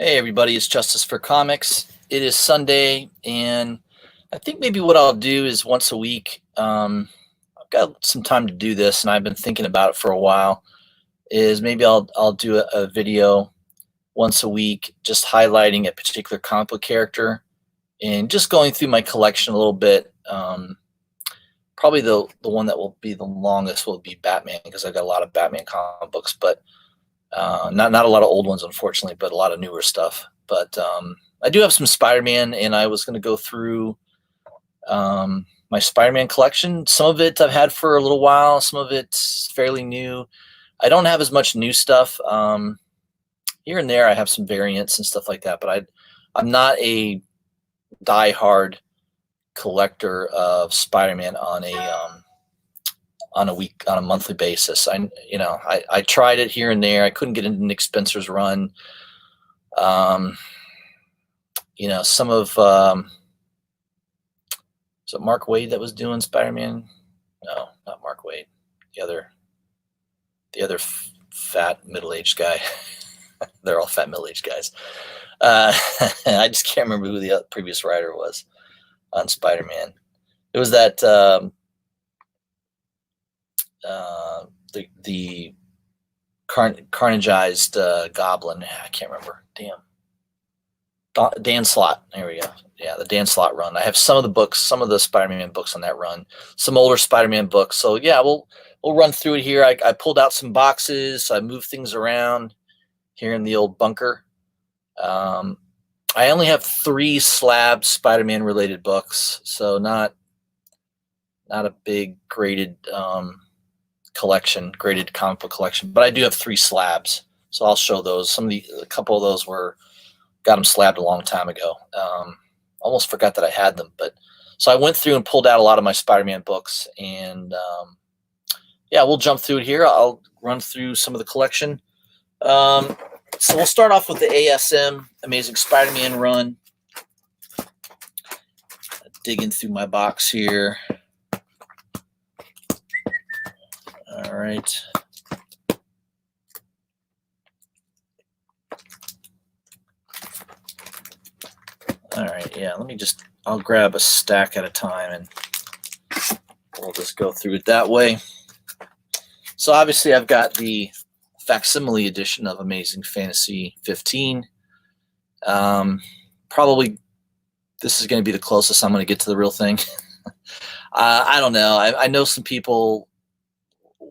Hey everybody, it's Justice for Comics. It is Sunday, and I think maybe what I'll do is once a week. I've got some time to do this, and I've been thinking about it for a while. Is maybe I'll do a video once a week, just highlighting a particular comic book character and just going through my collection a little bit. Probably the one that will be the longest will be Batman because I've got a lot of Batman comic books, but not a lot of old ones, unfortunately, but a lot of newer stuff. But I do have some Spider-Man, and I was going to go through my Spider-Man collection. Some of it I've had for a little while. Some of it's fairly new. I don't have as much new stuff. Here and there, I have some variants and stuff like that. But I'm not a die-hard collector of Spider-Man on a monthly basis. I tried it here and there. I couldn't get into Nick Spencer's run. Some of was it Mark Waid that was doing Spider-Man? No, not Mark Waid. The other fat middle-aged guy. They're all fat middle-aged guys. I just can't remember who the previous writer was on Spider-Man. It was that the carnageized goblin. I can't remember. Damn. Dan Slott. There we go. Yeah, the Dan Slott run. I have some of the books, some of the Spider-Man books on that run, some older Spider-Man books. So yeah, we'll run through it here. I pulled out some boxes. I moved things around here in the old bunker. I only have 3 slab Spider-Man related books, so not a big graded graded comic book collection, but I do have 3 slabs, so I'll show those. A couple of those got them slabbed a long time ago. Almost forgot that I had them, but so I went through and pulled out a lot of my Spider-Man books, and yeah, we'll jump through it here. I'll run through some of the collection. So we'll start off with the ASM Amazing Spider-Man run. Digging through my box here. All right. All right, yeah, I'll grab a stack at a time and we'll just go through it that way. So obviously I've got the facsimile edition of Amazing Fantasy 15. Probably this is going to be the closest I'm going to get to the real thing. I don't know. I know some people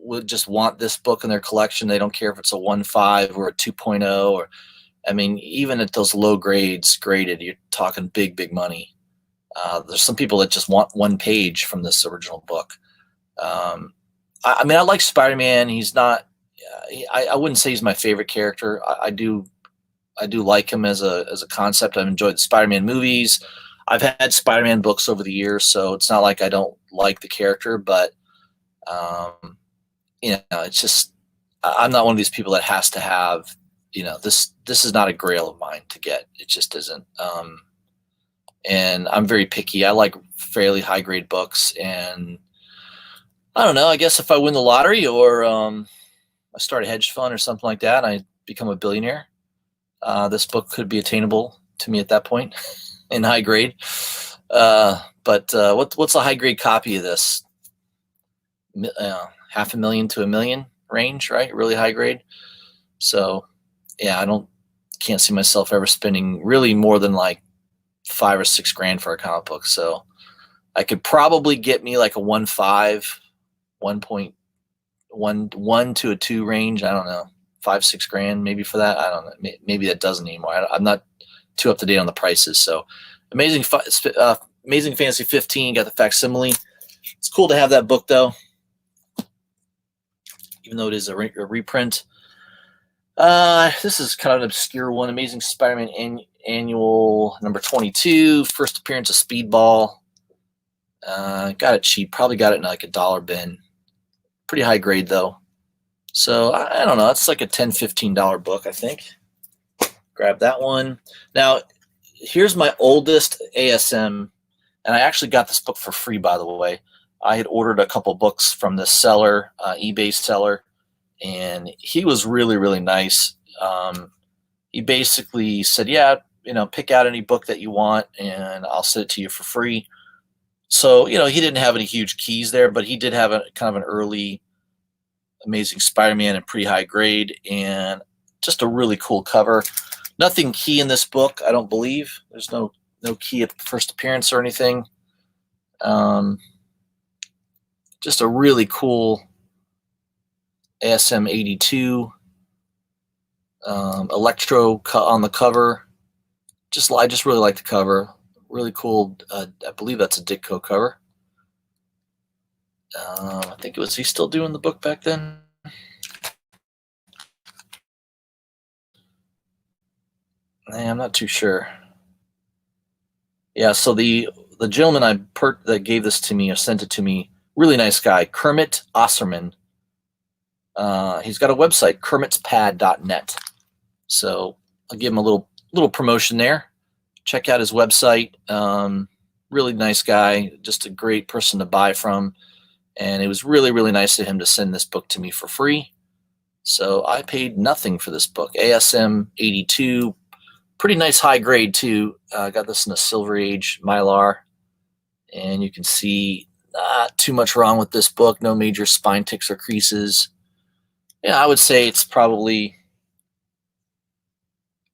would just want this book in their collection. They don't care if it's a 1.5 or a 2.0 or, I mean, even at those low grades graded, you're talking big money. There's some people that just want 1 page from this original book. I mean, I like Spider-Man. He's not, I wouldn't say he's my favorite character. I do like him as a concept. I've enjoyed the Spider-Man movies. I've had Spider-Man books over the years, so it's not like I don't like the character, but it's just I'm not one of these people that has to have, this is not a grail of mine to get. It just isn't. And I'm very picky. I like fairly high grade books, and I don't know, I guess if I win the lottery or I start a hedge fund or something like that, and I become a billionaire, this book could be attainable to me at that point in high grade. But what's a high grade copy of this? $500,000 to $1 million range, right? Really high grade. So yeah, can't see myself ever spending really more than like $5 or $6 grand for a comic book. So I could probably get me like a 1.5, 1.1 to a 2 range. I don't know, 5-6 grand maybe for that. I don't know. Maybe that doesn't anymore. I'm not too up to date on the prices. So Amazing Fantasy 15 got the facsimile. It's cool to have that book though, even though it is a reprint. This is kind of an obscure one. Amazing Spider-Man Annual number 22, first appearance of Speedball. Got it cheap. Probably got it in like a dollar bin. Pretty high grade though. So I don't know. It's like a $10-15 book, I think. Grab that one. Now, here's my oldest ASM, and I actually got this book for free, by the way. I had ordered a couple books from this seller, eBay seller, and he was really, really nice. he basically said, yeah, pick out any book that you want and I'll send it to you for free. So, he didn't have any huge keys there, but he did have a kind of an early Amazing Spider-Man in pretty high grade and just a really cool cover. Nothing key in this book, I don't believe. There's no key at first appearance or anything. Just a really cool ASM 82 Electro on the cover. I just really like the cover. Really cool. I believe that's a Ditko cover. I think it was he still doing the book back then. I'm not too sure. Yeah, so the gentleman that gave this to me or sent it to me, really nice guy, Kermit Osserman. He's got a website, kermitspad.net. So I'll give him a little promotion there. Check out his website. Really nice guy, just a great person to buy from. And it was really, really nice of him to send this book to me for free. So I paid nothing for this book. ASM 82, pretty nice high grade too. I got this in a Silver Age Mylar. And you can see not too much wrong with this book. No major spine ticks or creases. Yeah, I would say it's probably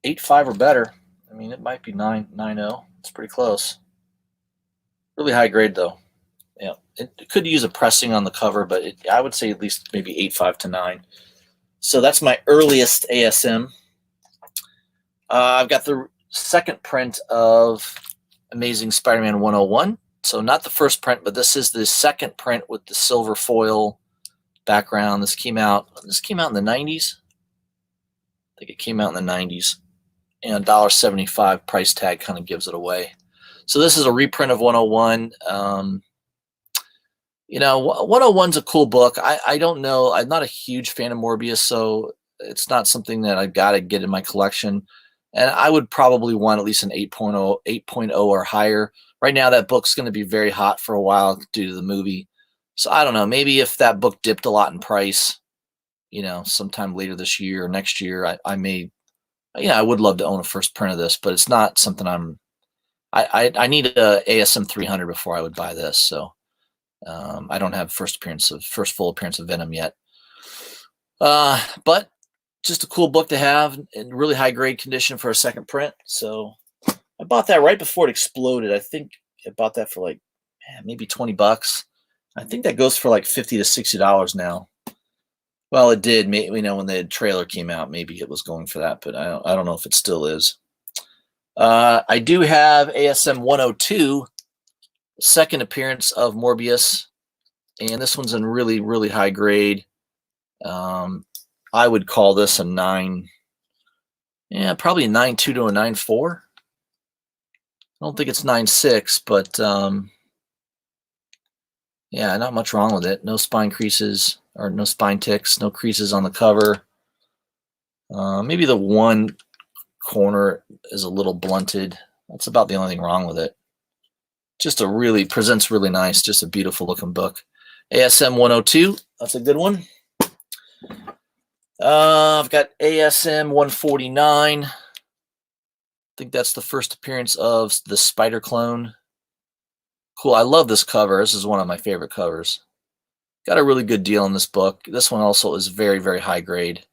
8.5 or better. I mean, it might be 9.0. It's pretty close. Really high grade though. Yeah, it could use a pressing on the cover, but I would say at least maybe 8.5 to 9. So that's my earliest ASM. I've got the second print of Amazing Spider-Man 101. So not the first print, but this is the second print with the silver foil background. This came out in the 90s. I think it came out in the 90s. And $1.75 price tag kind of gives it away. So this is a reprint of 101. 101's a cool book. I don't know. I'm not a huge fan of Morbius, so it's not something that I've got to get in my collection. And I would probably want at least an 8.0 or higher. Right now, that book's going to be very hot for a while due to the movie. So I don't know. Maybe if that book dipped a lot in price, sometime later this year or next year, I may, I would love to own a first print of this, but it's not something I need a ASM 300 before I would buy this. So I don't have first full appearance of Venom yet. But just a cool book to have in really high grade condition for a second print. So I bought that right before it exploded. I think I bought that for like maybe $20. I think that goes for like $50 to $60 now. Well, it did. When the trailer came out, maybe it was going for that, but I don't know if it still is. I do have ASM 102, second appearance of Morbius, and this one's in really, really high grade. I would call this a 9. Yeah, probably a 9.2 to a 9.4. I don't think it's 9.6, but yeah, not much wrong with it. No spine creases or no spine ticks, no creases on the cover. Maybe the one corner is a little blunted. That's about the only thing wrong with it. Just presents really nice. Just a beautiful looking book. ASM 102. That's a good one. I've got ASM 149. I think that's the first appearance of the Spider Clone. Cool. I love this cover. This is one of my favorite covers. Got a really good deal on this book. This one also is very, very high grade.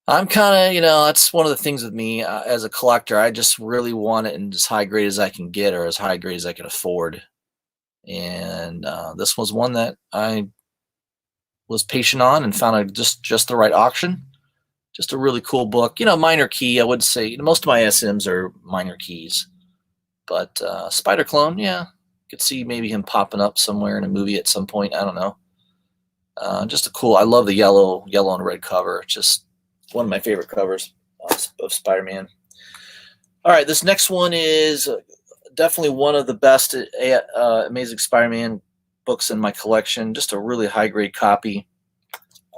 I'm kind of, that's one of the things with me as a collector. I just really want it in as high grade as I can get or as high grade as I can afford. And this was one that I was patient on and found just the right auction. Just a really cool book. Minor key, I would say. Most of my SMs are minor keys. But Spider Clone, yeah. Could see maybe him popping up somewhere in a movie at some point. I don't know. Just a cool, I love the yellow and red cover. Just one of my favorite covers of Spider-Man. All right, this next one is definitely one of the best Amazing Spider-Man books in my collection. Just a really high-grade copy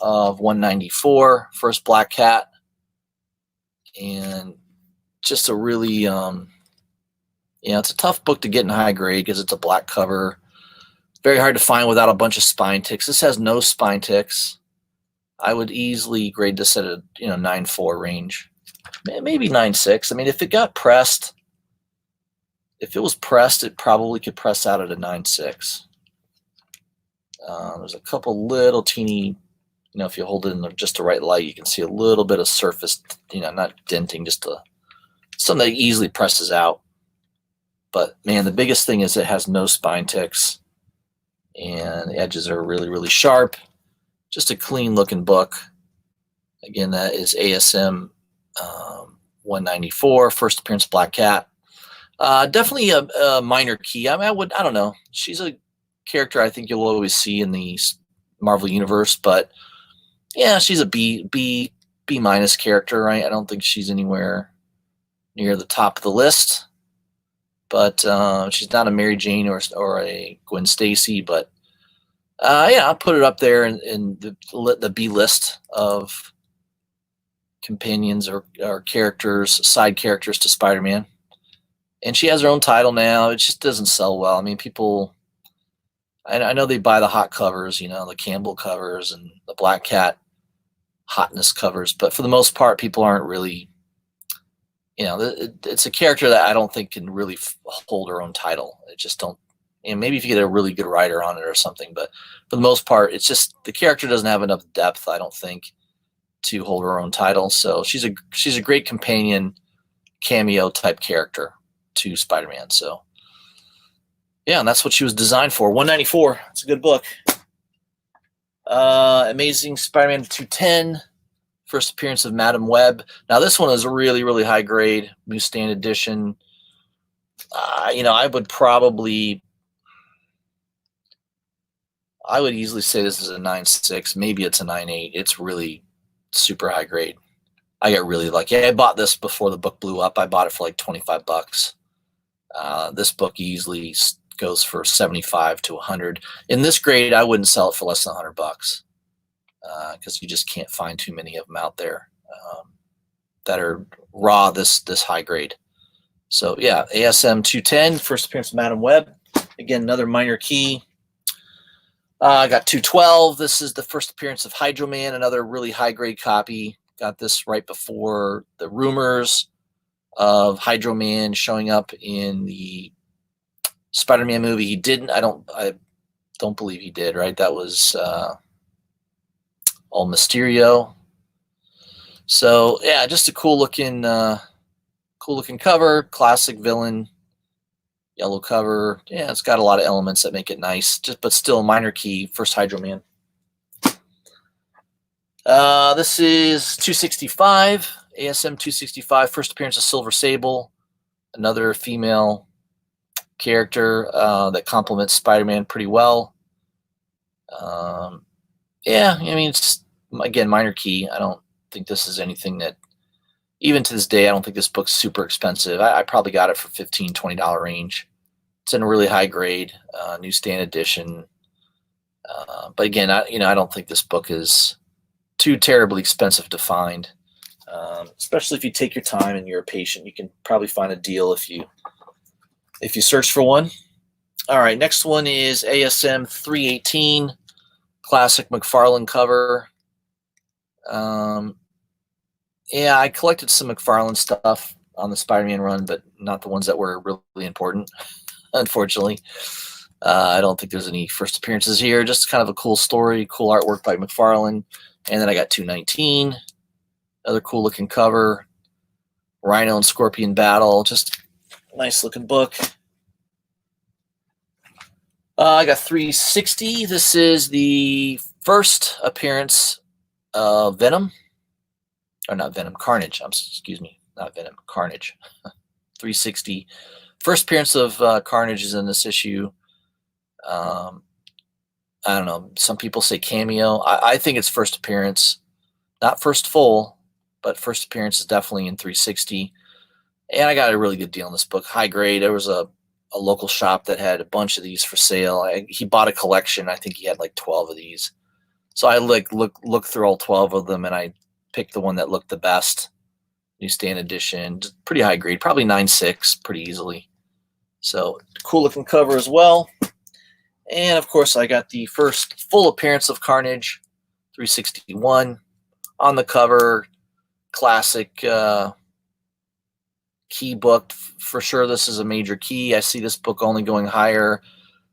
of 194, First Black Cat. And just a really, it's a tough book to get in high grade because it's a black cover. Very hard to find without a bunch of spine ticks. This has no spine ticks. I would easily grade this at a 9.4 range. maybe 9.6. I mean, if it got pressed, if it was pressed, it probably could press out at a 9.6. There's a couple little teeny, if you hold it in just the right light, you can see a little bit of surface, not denting, just something that easily presses out. But man, the biggest thing is it has no spine ticks, and the edges are really, really sharp. Just a clean looking book. Again, that is ASM 194, first appearance of Black Cat. Definitely a minor key. I mean, I don't know. She's a character I think you'll always see in the Marvel universe, but yeah, she's a B minus character, right? I don't think she's anywhere near the top of the list, but she's not a Mary Jane or a Gwen Stacy, but yeah, I'll put it up there in the B list of companions or characters, side characters to Spider-Man. And she has her own title now. It just doesn't sell well. I mean, people, I know they buy the hot covers, the Campbell covers and the Black Cat hotness covers, but for the most part, people aren't really, it's a character that I don't think can really hold her own title. It just don't, maybe if you get a really good writer on it or something, but for the most part, it's just the character doesn't have enough depth, I don't think, to hold her own title. So she's a great companion cameo type character to Spider-Man. So yeah, and that's what she was designed for. 194. It's a good book. Amazing Spider-Man 210, first appearance of Madam Web. Now this one is a really, really high grade newsstand edition. I would easily say this is a 9.6. Maybe it's a 9.8. It's really super high grade. I got really lucky. I bought this before the book blew up. I bought it for like $25. This book easily goes for 75 to 100. In this grade, I wouldn't sell it for less than $100 because you just can't find too many of them out there that are raw this high grade. So yeah, ASM 210, first appearance of Madam Web. Again, another minor key. I got 212. This is the first appearance of Hydro Man, another really high grade copy. Got this right before the rumors of Hydro Man showing up in the Spider-Man movie. He didn't. I don't believe he did. Right? That was all Mysterio. So yeah, just a cool looking cover. Classic villain. Yellow cover. Yeah, it's got a lot of elements that make it nice. But still, minor key. First Hydro Man. This is 265. ASM 265. First appearance of Silver Sable. Another female character that complements Spider-Man pretty well. Yeah, I mean, it's, again, minor key. I don't think this is anything that, even to this day, I don't think this book's super expensive. I probably got it for $15, $20 range. It's in a really high grade, newsstand edition. But again, I don't think this book is too terribly expensive to find. Especially if you take your time and you're a patient, you can probably find a deal if you search for one. All right, next one is ASM 318, classic McFarlane cover. Yeah, I collected some McFarlane stuff on the Spider-Man run, but not the ones that were really important, unfortunately. I don't think there's any first appearances here. Just kind of a cool story, cool artwork by McFarlane. And then I got 219, another cool looking cover. Rhino and Scorpion battle, just nice looking book. I got 360. This is the first appearance of Venom. Or not Venom, Carnage. Excuse me, not Venom, Carnage. 360. First appearance of Carnage is in this issue. I don't know. Some people say cameo. I think it's first appearance. Not first full, but first appearance is definitely in 360. And I got a really good deal on this book. High grade. There was a local shop that had a bunch of these for sale. He bought a collection. I think he had like 12 of these. So I looked through all 12 of them, and I picked the one that looked the best. Newsstand edition. Pretty high grade. Probably 9.6 pretty easily. So cool looking cover as well. And of course, I got the first full appearance of Carnage, 361. On the cover, classic key book. For sure, this is a major key. I see this book only going higher,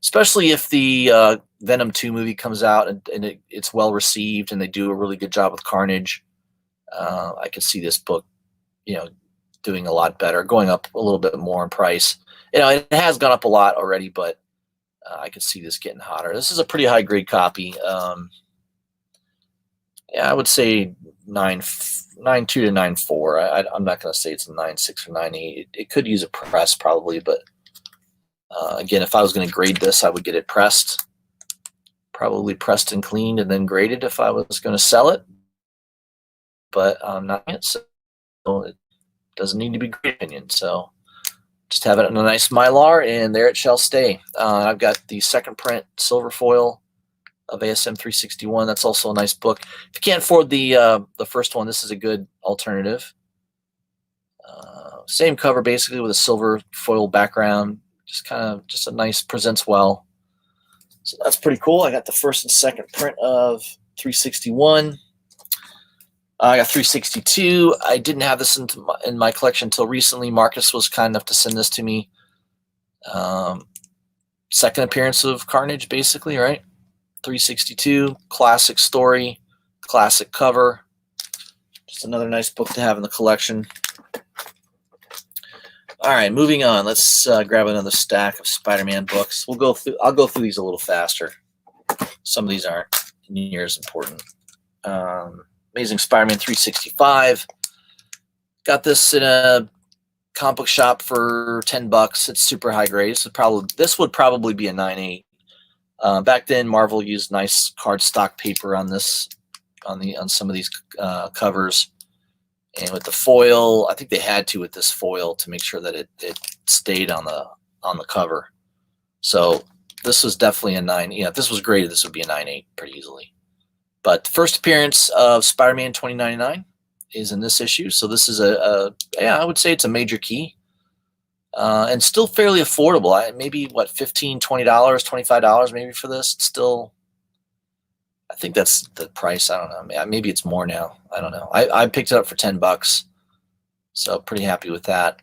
especially if the Venom 2 movie comes out and it's well received and they do a really good job with Carnage. I could see this book, doing a lot better, going up a little bit more in price. It has gone up a lot already, but I could see this getting hotter. This is a pretty high grade copy. I would say 9.2 to 9.4. I'm not going to say it's a 9.6 or 9.8. It could use a press probably, but again, if I was going to grade this, I would get it pressed, probably pressed and cleaned and then graded if I was going to sell it. But I'm not yet, so it doesn't need to be great opinion. So just have it in a nice Mylar, and there it shall stay. I've got the second print silver foil of ASM 361. That's also a nice book. If you can't afford the first one, this is a good alternative. Same cover basically with a silver foil background. Just a nice, presents well. So that's pretty cool. I got the first and second print of 361. I got 362. I didn't have this in my collection until recently. Marcus was kind enough to send this to me. Second appearance of Carnage, basically, right? 362, classic story, classic cover. Just another nice book to have in the collection. All right, moving on. Let's grab another stack of Spider-Man books. I'll go through these a little faster. Some of these aren't near as important. Amazing Spider-Man 365. Got this in a comic book shop for $10. It's super high grade. So this would probably be a 9.8. Back then, Marvel used nice cardstock paper on this, on some of these covers, and with the foil, I think they had to with this foil to make sure that it stayed on the cover. So this was definitely a 9. If this was graded, this would be a 9.8 pretty easily. But the first appearance of Spider-Man 2099 is in this issue. So this is I would say it's a major key. And still fairly affordable. Maybe what, $15, $20, $25 maybe for this. It's still, I think that's the price. I don't know. Maybe it's more now. I don't know. I picked it up for $10, so pretty happy with that.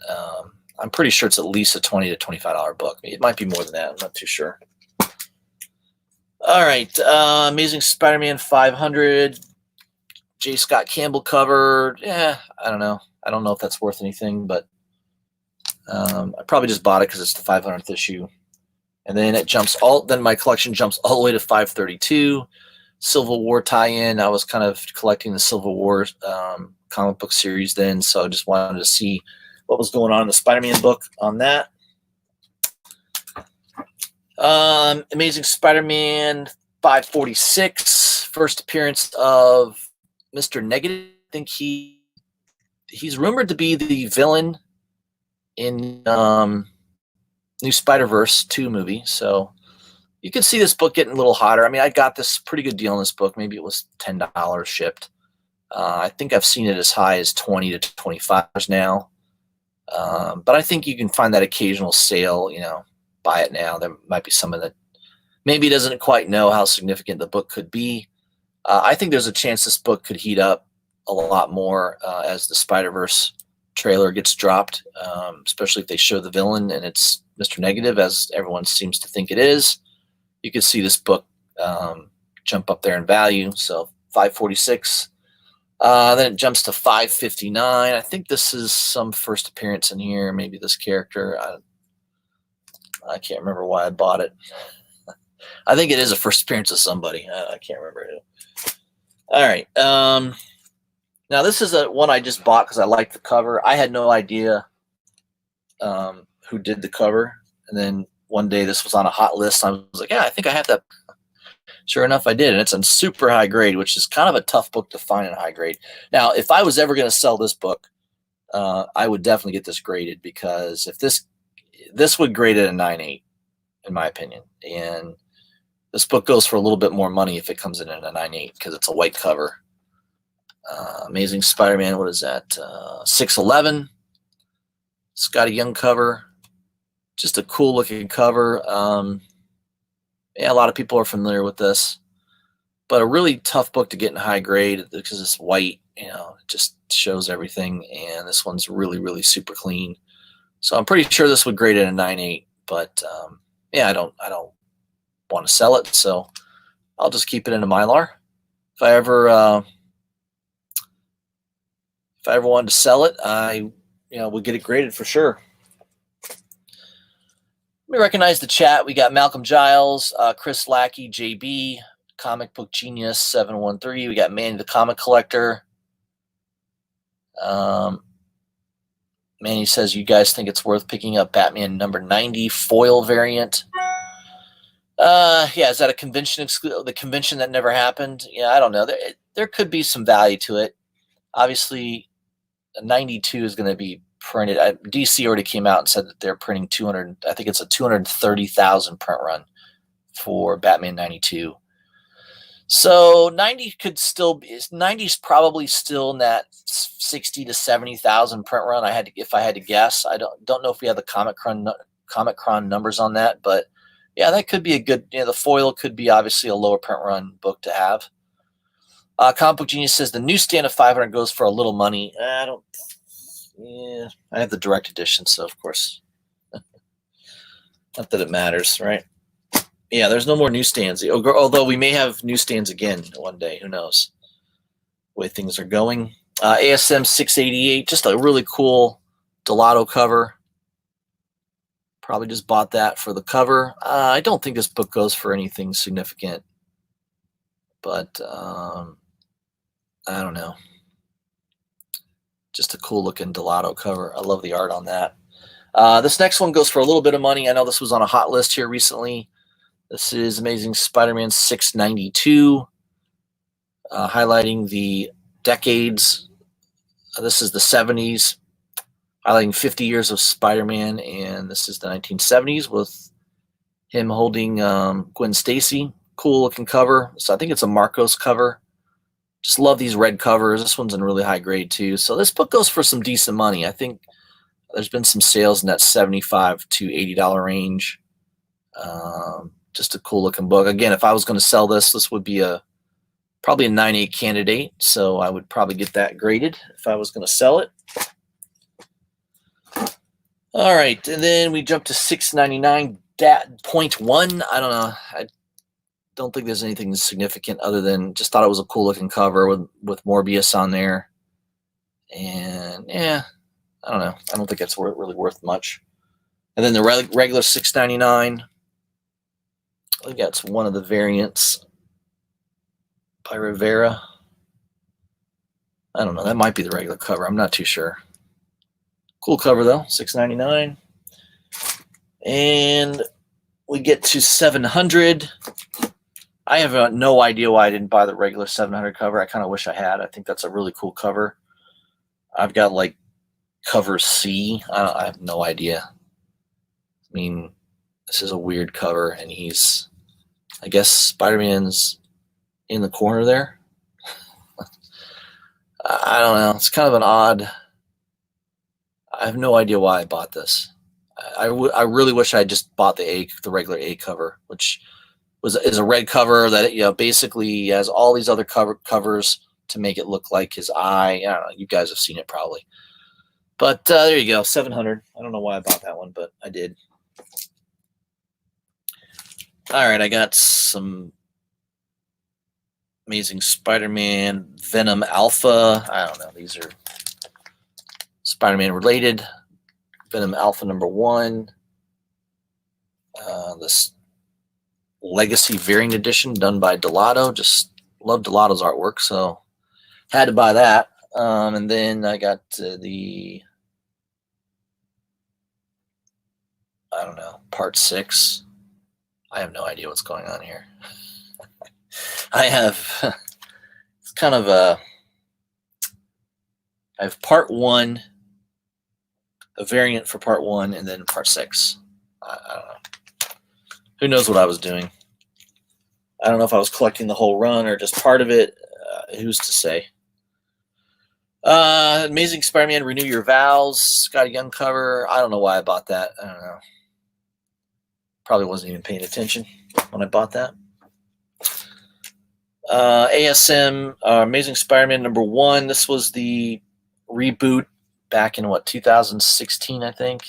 I'm pretty sure it's at least a $20 to $25 book. It might be more than that. I'm not too sure. All right, Amazing Spider-Man 500, J. Scott Campbell cover. I don't know. I don't know if that's worth anything, but I probably just bought it because it's the 500th issue. And then then my collection jumps all the way to 532, Civil War tie-in. I was kind of collecting the Civil War comic book series then, so I just wanted to see what was going on in the Spider-Man book on that. Amazing Spider-Man 546, first appearance of Mr. Negative. I think he's rumored to be the villain in New Spider-Verse 2 movie, so you can see this book getting a little hotter. I mean, I got this pretty good deal on this book. Maybe it was $10 shipped. I think I've seen it as high as $20 to $25 now. But I think you can find that occasional sale, buy it now. There might be someone that maybe doesn't quite know how significant the book could be. I think there's a chance this book could heat up a lot more as the Spider-Verse trailer gets dropped, especially if they show the villain and it's Mr. Negative, as everyone seems to think it is. You can see this book jump up there in value. So 546. Then it jumps to 559. I think this is some first appearance in here. Maybe this character. I can't remember why I bought it. I think it is a first appearance of somebody. I can't remember who. All right. Now this is one I just bought because I like the cover. I had no idea who did the cover, and then one day this was on a hot list. And I was like, yeah, I think I have that. Sure enough, I did, and it's on super high grade, which is kind of a tough book to find in high grade. Now, if I was ever going to sell this book, I would definitely get this graded, because if this would grade it a 9.8, in my opinion, and this book goes for a little bit more money if it comes in at a 9.8 because it's a white cover. Amazing Spider-Man, what is that? 611. Scotty Young cover. Just a cool looking cover. Yeah, a lot of people are familiar with this, but a really tough book to get in high grade because it's white You know, it just shows everything. And this one's really, really super clean. So I'm pretty sure this would grade at a 9.8. But yeah, I don't want to sell it, so I'll just keep it in a Mylar. If I ever wanted to sell it, I would get it graded for sure. Let me recognize the chat. We got Malcolm Giles, Chris Lackey, JB, Comic Book Genius 713. We got Manny the Comic Collector. Manny says, you guys think it's worth picking up Batman number 90 foil variant? Yeah, is that a convention the convention that never happened? Yeah, I don't know. There could be some value to it. Obviously, 92 is going to be printed. DC already came out and said that they're printing 200. I think it's a 230,000 print run for Batman 92. So 90 could still be. 90 is probably still in that 60 to 70,000 print run. If I had to guess. I don't know if we have the Comic-Con numbers on that, but yeah, that could be a good. The foil could be obviously a lower print run book to have. Comic Book Genius says the newsstand of 500 goes for a little money. I have the direct edition, so of course, not that it matters, right? Yeah, there's no more newsstands. Although we may have newsstands again one day. Who knows? The way things are going. ASM 688, just a really cool Delato cover. Probably just bought that for the cover. I don't think this book goes for anything significant, but I don't know. Just a cool looking Delato cover. I love the art on that. This next one goes for a little bit of money. I know this was on a hot list here recently. This is Amazing Spider-Man 692, highlighting the decades. This is the 70s, highlighting 50 years of Spider-Man, and this is the 1970s with him holding Gwen Stacy. Cool looking cover. So I think it's a Marcos cover. Just love these red covers. This one's in really high grade too. So this book goes for some decent money. I think there's been some sales in that $75 to $80 range. Just a cool looking book. Again, if I was going to sell this would be probably a 9.8 candidate. So I would probably get that graded if I was going to sell it. All right, and then we jump to 699.1. I don't know. I don't think there's anything significant other than just thought it was a cool looking cover with Morbius on there. And yeah, I don't know. I don't think it's really worth much. And then the regular 699. I think that's one of the variants by Rivera. I don't know. That might be the regular cover. I'm not too sure. Cool cover though, $6.99. And we get to 700. I have no idea why I didn't buy the regular 700 cover. I kind of wish I had. I think that's a really cool cover. I've got like cover C. I have no idea. I mean, this is a weird cover, and I guess Spider-Man's in the corner there. I don't know. It's kind of an odd. I have no idea why I bought this. I really wish I just bought the regular A cover, which is a red cover that basically has all these other covers to make it look like his eye. I don't know. You guys have seen it probably. But there you go, 700. I don't know why I bought that one, but I did. All right, I got some Amazing Spider-Man Venom Alpha. I don't know. These are Spider-Man related. Venom Alpha #1. This Legacy Variant Edition done by Delato. Just love Delato's artwork, so had to buy that. And then I got the, I don't know, Part 6. I have no idea what's going on here. I have, it's kind of I have Part 1, a variant for Part 1, and then Part 6. I don't know. Who knows what I was doing? I don't know if I was collecting the whole run or just part of it. Who's to say? Amazing Spider-Man Renew Your Vows. Got a Young cover. I don't know why I bought that. I don't know. Probably wasn't even paying attention when I bought that. ASM, Amazing Spider-Man #1. This was the reboot back in 2016, I think.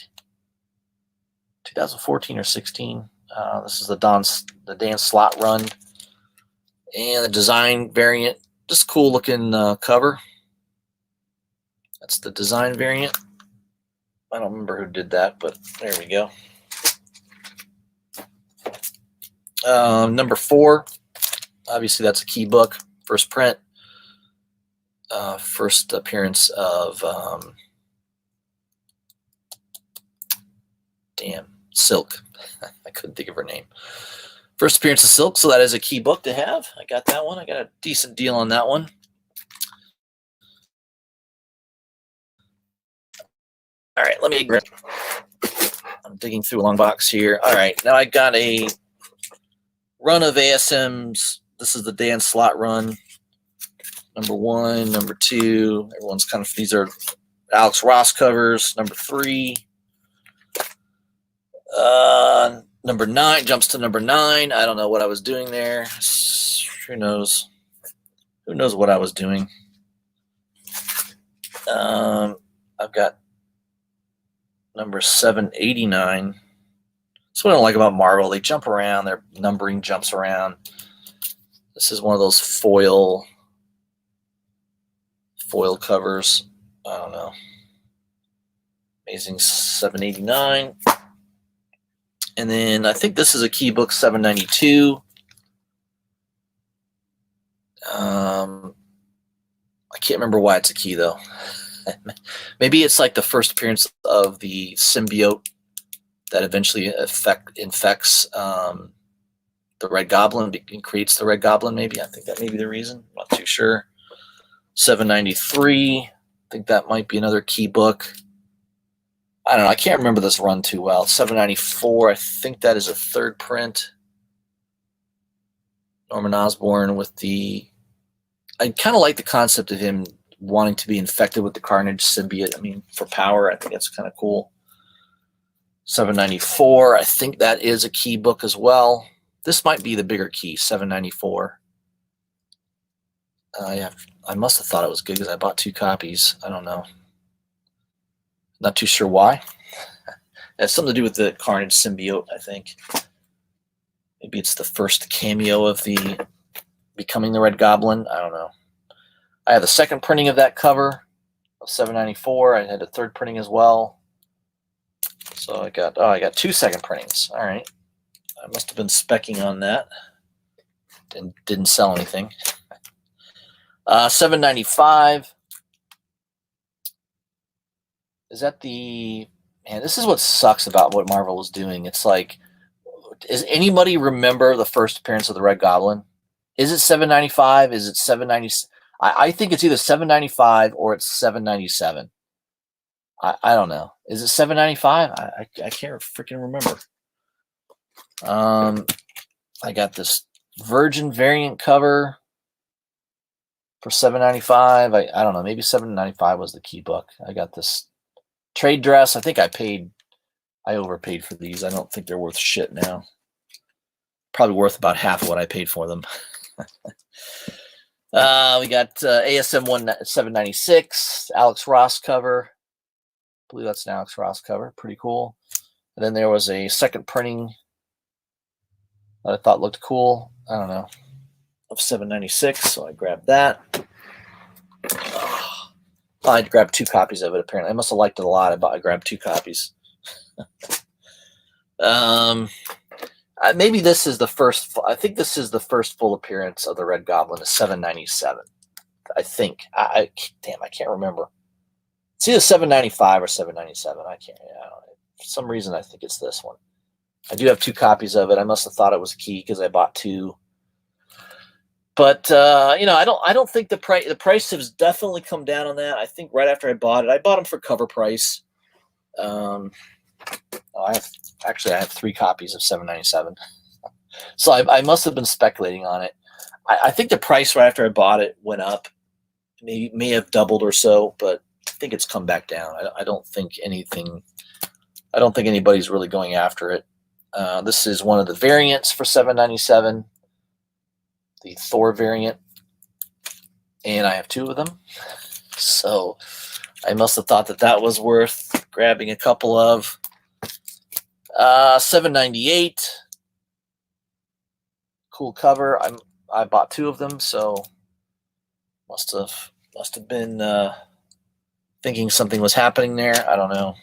2014 or 16. This is the Dan Slott run. And the design variant, just cool looking cover. That's the design variant. I don't remember who did that, but there we go. #4, obviously that's a key book, first print, first appearance of Silk. I couldn't think of her name. First appearance of Silk, so that is a key book to have. I got that one. I got a decent deal on that one. All right, let me grab. I'm digging through a long box here. All right, now I got a run of ASMs. This is the Dan Slott run. #1, #2. Everyone's kind of, these are Alex Ross covers. #3. #9 jumps to #9. I don't know what I was doing there. Who knows? Who knows what I was doing? I've got #789. That's what I don't like about Marvel. They jump around. Their numbering jumps around. This is one of those foil covers. I don't know. Amazing 789. And then I think this is a key book, 792. I can't remember why it's a key though. Maybe it's like the first appearance of the symbiote that eventually infects the Red Goblin and creates the Red Goblin. Maybe I think that may be the reason. I'm not too sure. 793. I think that might be another key book. I don't know. I can't remember this run too well. 794. I think that is a third print. Norman Osborn with the. I kind of like the concept of him wanting to be infected with the Carnage symbiote. I mean, for power, I think that's kind of cool. 794. I think that is a key book as well. This might be the bigger key. 794. Yeah, I must have thought it was good because I bought 2 copies. I don't know. Not too sure why. It has something to do with the Carnage symbiote, I think. Maybe it's the first cameo of the becoming the Red Goblin. I don't know. I have the second printing of that cover of 794. I had a third printing as well. So I got 2 second printings. All right. I must have been specking on that. Didn't sell anything. 795. Is that the... Man, this is what sucks about what Marvel is doing. It's like, does anybody remember the first appearance of the Red Goblin? Is it 795? Is it 790? I think it's either 795 or it's 797. I don't know. Is it 795? I can't freaking remember. I got this Virgin variant cover for 795. I don't know. Maybe 795 was the key book. I got this trade dress. I think I overpaid for these. I don't think they're worth shit now. Probably worth about half of what I paid for them. We got ASM 796, Alex Ross cover. I believe that's an Alex Ross cover. Pretty cool. And then there was a second printing that I thought looked cool. I don't know. Of 796, so I grabbed that. I grabbed 2 copies of it, apparently. I must have liked it a lot. I grabbed 2 copies. Maybe this is the first. I think this is the first full appearance of the Red Goblin, is 797. I think. I can't remember. It's either 795 or 797. I can't. For some reason, I think it's this one. I do have 2 copies of it. I must have thought it was a key because I bought 2. But I don't think the price has definitely come down on that. I think right after I bought them for cover price. I have 3 copies of 797. So I must have been speculating on it. I think the price right after I bought it went up. May have doubled or so, but I think it's come back down. I don't think anybody's really going after it. This is one of the variants for 797. the Thor variant, and I have 2 of them. So I must have thought that that was worth grabbing a couple of. $7.98. Cool cover. I bought 2 of them, so must have been thinking something was happening there. I don't know.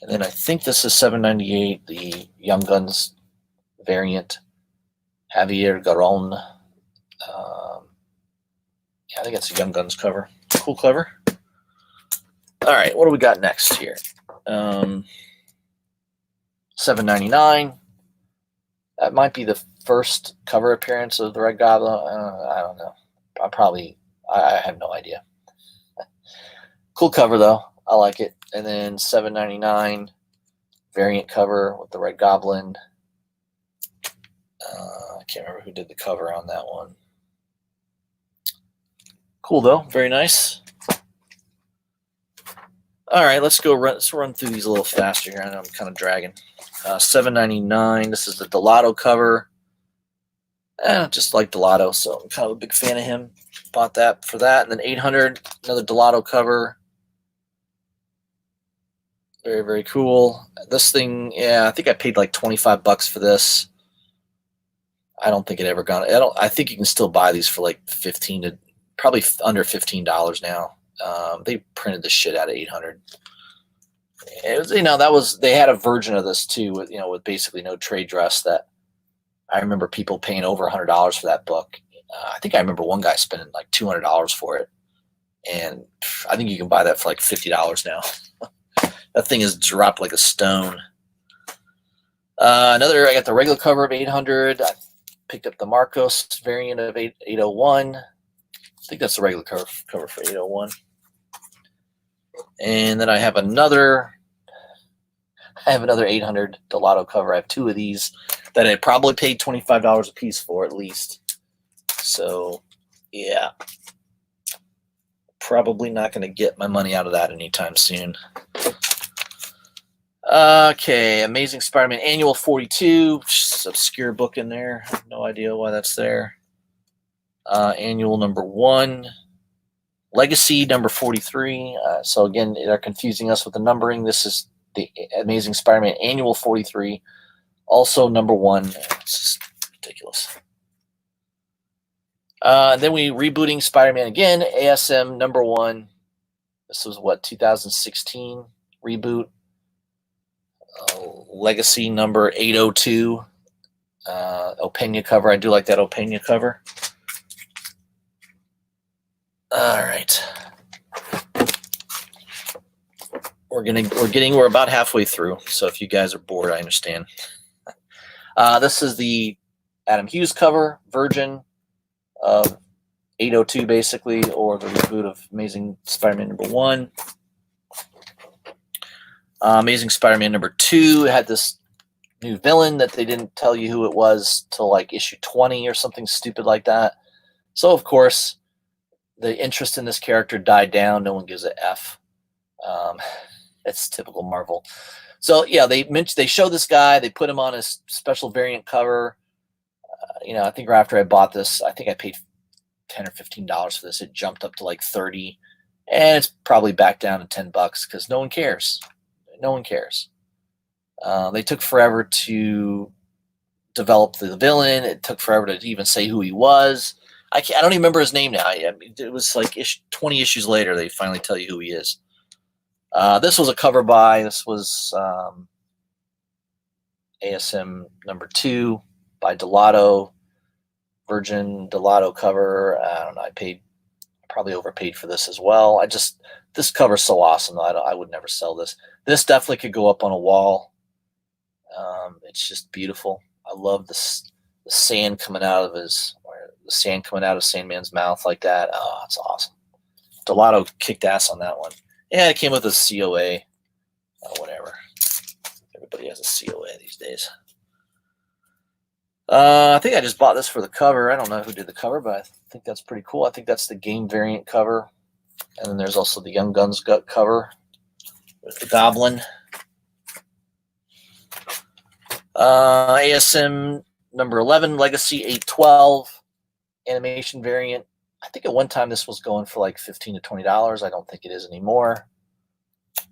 And then I think this is $7.98, the Young Guns variant, Javier Garron. Yeah, I think it's a Young Guns cover. Cool cover. All right, what do we got next here? $7.99. That might be the first cover appearance of the Red Goblin. I don't know. I have no idea. Cool cover though. I like it. And then $7.99 variant cover with the Red Goblin. I can't remember who did the cover on that one. Cool though. Very nice. All right, let's run through these a little faster here. I know I'm kind of dragging. $7.99. This is the Delato cover. Just like Delato, so I'm kind of a big fan of him. Bought that for that. And then $800, another Delato cover. Very, very cool. This thing, yeah, I think I paid like $25 for this. I don't think it ever got. I think you can still buy these for like probably under $15 now. They printed the shit out of 800. It was, they had a version of this too, with basically no trade dress. That I remember people paying over $100 for that book. I think I remember one guy spending like $200 for it, and I think you can buy that for like $50 now. That thing has dropped like a stone. I got the regular cover of 800. I picked up the Marcos variant of 801. I think that's the regular cover for 801. And then I have another 800 Delato cover. I have 2 of these that I probably paid $25 a piece for at least. So, yeah. Probably not going to get my money out of that anytime soon. Okay, Amazing Spider-Man Annual 42. Just obscure book in there. I have no idea why that's there. Annual number 1. Legacy number 43. So again, they're confusing us with the numbering. This is the Amazing Spider-Man Annual 43. Also number 1. It's just ridiculous. Then we rebooting Spider-Man again. ASM number 1. This was 2016 reboot. Legacy number 802. Opeña cover. I do like that Opeña cover. All right. We're about halfway through. So if you guys are bored, I understand. This is the Adam Hughes cover, Virgin of 802 basically, or the reboot of Amazing Spider-Man number 1. Amazing Spider-Man number 2 had this new villain that they didn't tell you who it was till like issue 20 or something stupid like that. So of course, the interest in this character died down. No one gives a F. It's typical Marvel. So yeah, they show this guy. They put him on a special variant cover. I think after I bought this, I think I paid $10 or $15 for this. It jumped up to like 30, and it's probably back down to $10 because no one cares. No one cares. They took forever to develop the villain. It took forever to even say who he was. I don't even remember his name now. It was like 20 issues later they finally tell you who he is. This was a cover by. This was ASM number 2 by Delato. Virgin Delato cover. I don't know. I probably overpaid for this as well. This cover's so awesome. I would never sell this. This definitely could go up on a wall. It's just beautiful. I love the sand coming out of Sandman's mouth like that. Oh, it's awesome. Delato kicked ass on that one. Yeah, it came with a COA. Whatever. Everybody has a COA these days. I think I just bought this for the cover. I don't know who did the cover, but I think that's pretty cool. I think that's the game variant cover. And then there's also the Young Guns gut cover with the Goblin. ASM number 11, Legacy 812 animation variant. I think at one time this was going for like $15 to $20. I don't think it is anymore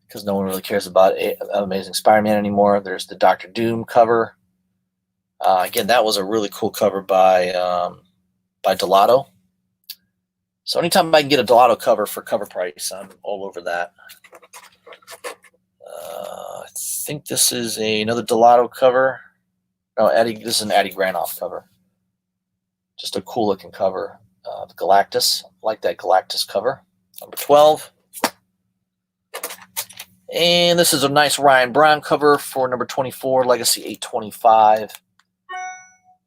because no one really cares about Amazing Spider-Man anymore. There's the Doctor Doom cover. Again, that was a really cool cover by Delato. So anytime I can get a Delato cover for cover price, I'm all over that. I think this is another Delato cover. No, this is an Eddie Granoff cover. Just a cool looking cover. The Galactus. I like that Galactus cover. Number 12. And this is a nice Ryan Brown cover for number 24, Legacy 825.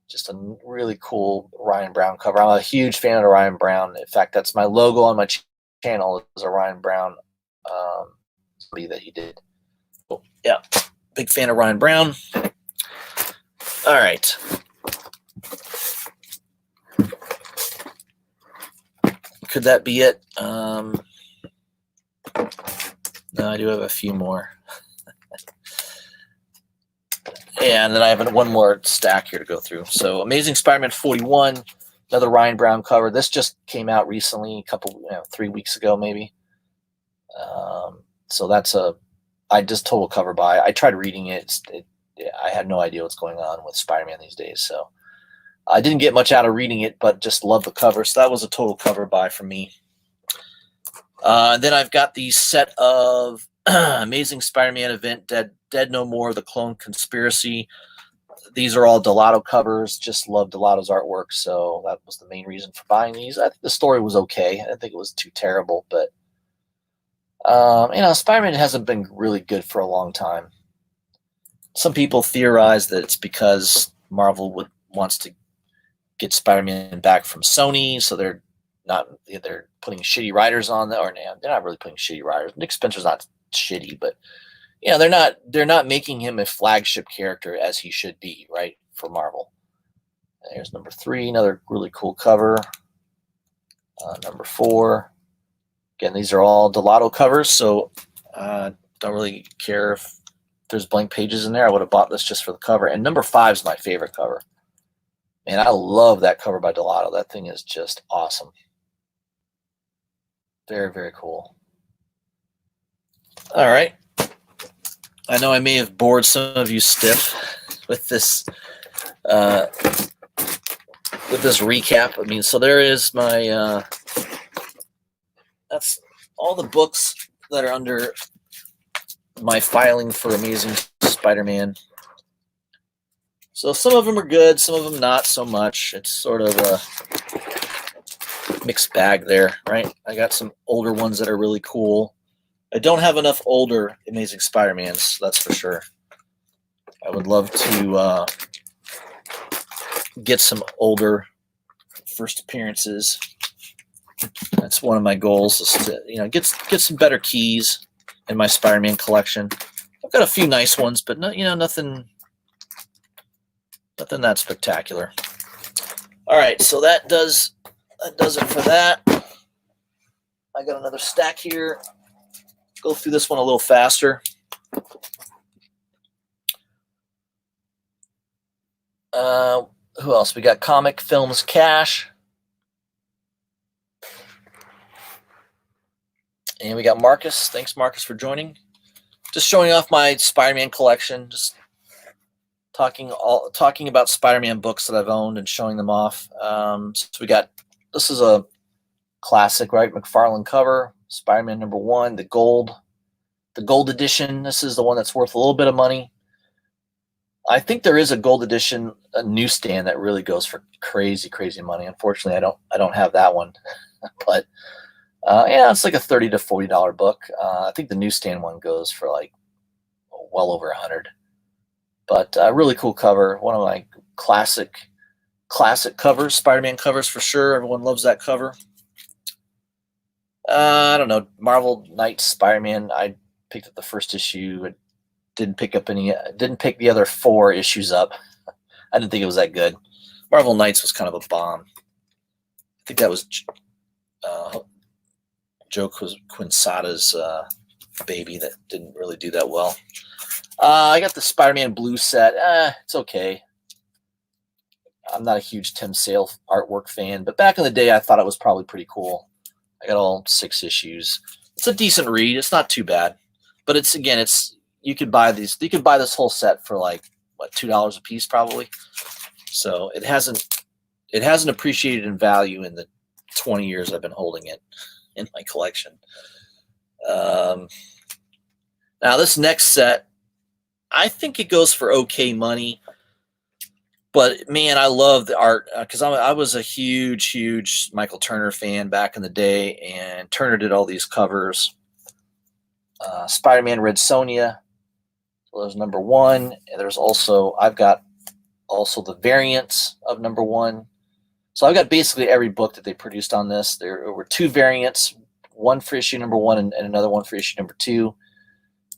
Just a really cool Ryan Brown cover. I'm a huge fan of Ryan Brown. In fact, that's my logo on my channel is a Ryan Brown that he did. So, yeah, big fan of Ryan Brown. All right. Could that be it? No, I do have a few more. Yeah, and then I have one more stack here to go through. So Amazing Spider-Man 41, another Ryan Brown cover. This just came out recently, 3 weeks ago maybe. So that's I just total cover buy. I tried reading it. I had no idea what's going on with Spider-Man these days. So I didn't get much out of reading it, but just love the cover. So that was a total cover buy for me. Then I've got the set of Amazing Spider-Man Event, Dead No More, The Clone Conspiracy. These are all Delato covers. Just love Delato's artwork, so that was the main reason for buying these. I think the story was okay. I didn't think it was too terrible, but Spider-Man hasn't been really good for a long time. Some people theorize that it's because Marvel wants to get Spider-Man back from Sony, so they're putting shitty writers on there, or they're not really putting shitty writers. Nick Spencer's not shitty, but they're not making him a flagship character as he should be, right, for Marvel. There's number 3, another really cool cover. Number 4. Again, these are all Delato covers, so don't really care if there's blank pages in there. I would have bought this just for the cover. And number 5 is my favorite cover. Man, I love that cover by Delato. That thing is just awesome. Very, very cool. All right. I know I may have bored some of you stiff with this recap. I mean, so there is my that's all the books that are under my filing for Amazing Spider-Man. So some of them are good, some of them not so much. It's sort of a mixed bag there, right? I got some older ones that are really cool. I don't have enough older Amazing Spider-Mans, that's for sure. I would love to get some older first appearances. That's one of my goals, is to get some better keys in my Spider-Man collection. I've got a few nice ones, but nothing that spectacular. All right, so that does it for that. I got another stack here. Go through this one a little faster. Who else? We got Comic Films Cash. And we got Marcus. Thanks, Marcus, for joining. Just showing off my Spider-Man collection. Just talking about Spider-Man books that I've owned and showing them off. So this is a classic, right? McFarlane cover, Spider-Man number 1, the gold edition. This is the one that's worth a little bit of money. I think there is a gold edition, a newsstand that really goes for crazy, crazy money. Unfortunately, I don't have that one, but it's like a $30 to $40 book. I think the newsstand one goes for like well over $100. But really cool cover. One of my classic covers, Spider-Man covers for sure. Everyone loves that cover. I don't know, Marvel Knights Spider-Man. I picked up the first issue. I didn't pick the other 4 issues up. I didn't think it was that good. Marvel Knights was kind of a bomb. I think that was Joe Quinsada's baby that didn't really do that well. I got the Spider-Man Blue set. It's okay. I'm not a huge Tim Sale artwork fan, but back in the day, I thought it was probably pretty cool. I got all 6 issues. It's a decent read. It's not too bad, but it's you could buy these. You could buy this whole set for like what, $2 a piece probably. So it hasn't appreciated in value in the 20 years I've been holding it in my collection. Now this next set, I think it goes for okay money. But man, I love the art because I was a huge Michael Turner fan back in the day, and Turner did all these covers. Spider-Man Red Sonja, so there's number 1. And there's also I've got also the variants of number 1. So I've got basically every book that they produced on this. There were 2 variants, one for issue number 1 and another one for issue number 2.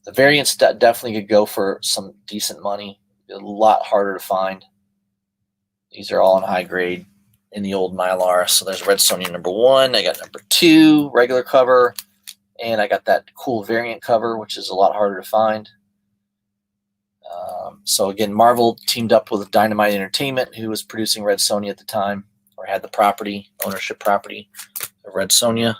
The variants definitely could go for some decent money. A lot harder to find. These are all in high grade in the old Mylar. So there's Red Sonja number 1. I got number 2, regular cover. And I got that cool variant cover, which is a lot harder to find. So again, Marvel teamed up with Dynamite Entertainment, who was producing Red Sonja at the time, or had the property, ownership property of Red Sonja.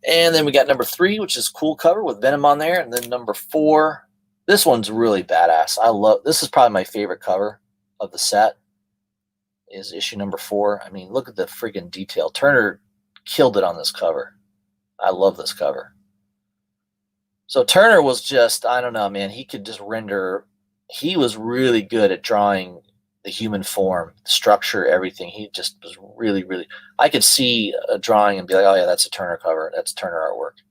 And then we got number 3, which is a cool cover with Venom on there. And then number 4, this one's really badass. This is probably my favorite cover of the set. Is issue number 4. I mean, look at the freaking detail. Turner killed it on this cover. I love this cover. So Turner was just, I don't know, man. He could just render. He was really good at drawing the human form, the structure, everything. He just was really. I could see a drawing and be like, oh yeah, that's a Turner cover. That's Turner artwork.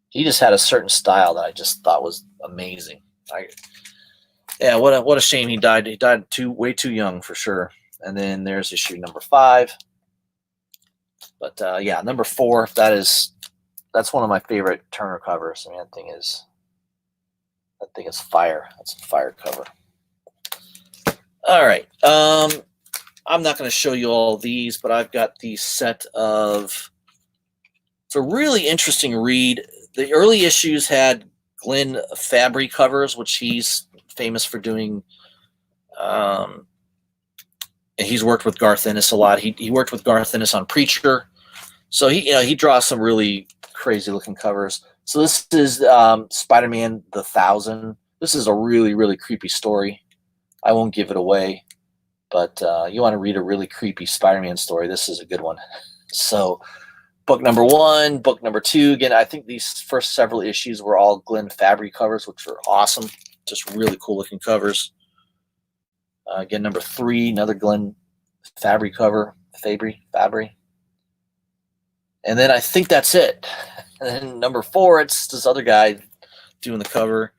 He just had a certain style that I just thought was amazing. Yeah, what a shame he died. He died way too young for sure. And then there's issue number 5. But yeah, number 4, that's one of my favorite Turner covers. I mean, that thing is fire. That's a fire cover. All right. I'm not going to show you all these, but I've got the set of. It's a really interesting read. The early issues had Glenn Fabry covers, which he's famous for doing. And he's worked with Garth Ennis a lot. He worked with Garth Ennis on Preacher, so he draws some really crazy looking covers. So this is Spider-Man the 1000. This is a really creepy story. I won't give it away, but you want to read a really creepy Spider-Man story, this is a good one. So book number 1, book number 2. Again, I think these first several issues were all Glenn Fabry covers, which are awesome. Just really cool looking covers. Again, number 3, another Glenn Fabry cover, Fabry. And then I think that's it. And then number 4, it's this other guy doing the cover.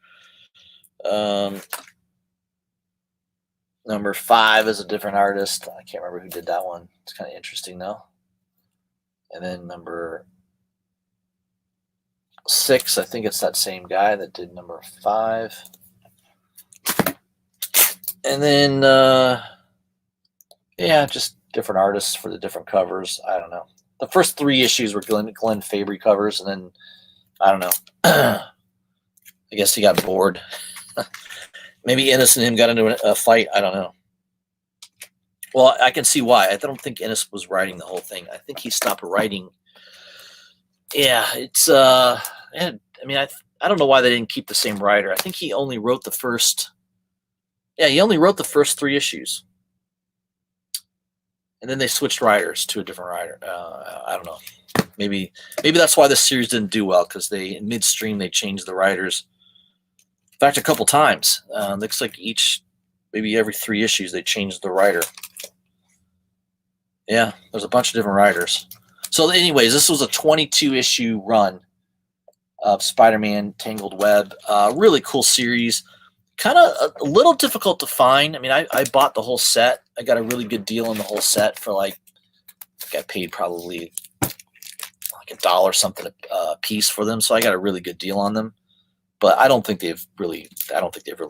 Number 5 is a different artist. I can't remember who did that one. It's kind of interesting though. And then number 6, I think it's that same guy that did number 5. And then, yeah, just different artists for the different covers. I don't know. The first 3 issues were Glenn Fabry covers, and then, I don't know. I guess he got bored. Maybe Ennis and him got into a fight. I don't know. Well, I can see why. I don't think Ennis was writing the whole thing. I think he stopped writing. Yeah, it's, I mean, I don't know why they didn't keep the same writer. I think he only wrote the first. Yeah, he only wrote the first 3 issues. And then they switched writers to a different writer. I don't know. Maybe that's why this series didn't do well, because in midstream they changed the writers. In fact, a couple times. Looks like maybe every 3 issues they changed the writer. Yeah, there's a bunch of different writers. So anyways, this was a 22-issue run of Spider-Man Tangled Web. Really cool series. Kind of a little difficult to find. I mean, I bought the whole set. I got a really good deal on the whole set for I think I paid probably like $1 something a piece for them. So I got a really good deal on them. But I don't think they've really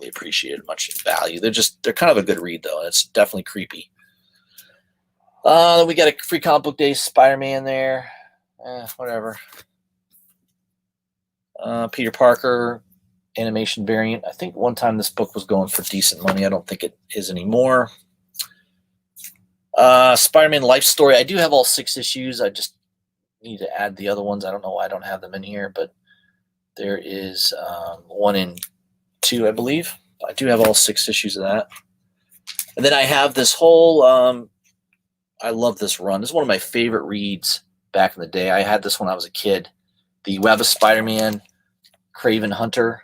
appreciated much in value. They're kind of a good read though. It's definitely creepy. We got a free comic book day Spider-Man there. Whatever. Peter Parker animation variant. I think one time this book was going for decent money. I don't think it is anymore. Spider-Man Life Story. I do have all 6 issues. I just need to add the other ones. I don't know why I don't have them in here, but there is 1 and 2, I believe. I do have all 6 issues of that. And then I have this whole, I love this run. This is one of my favorite reads back in the day. I had this when I was a kid. The Web of Spider-Man, Kraven Hunter.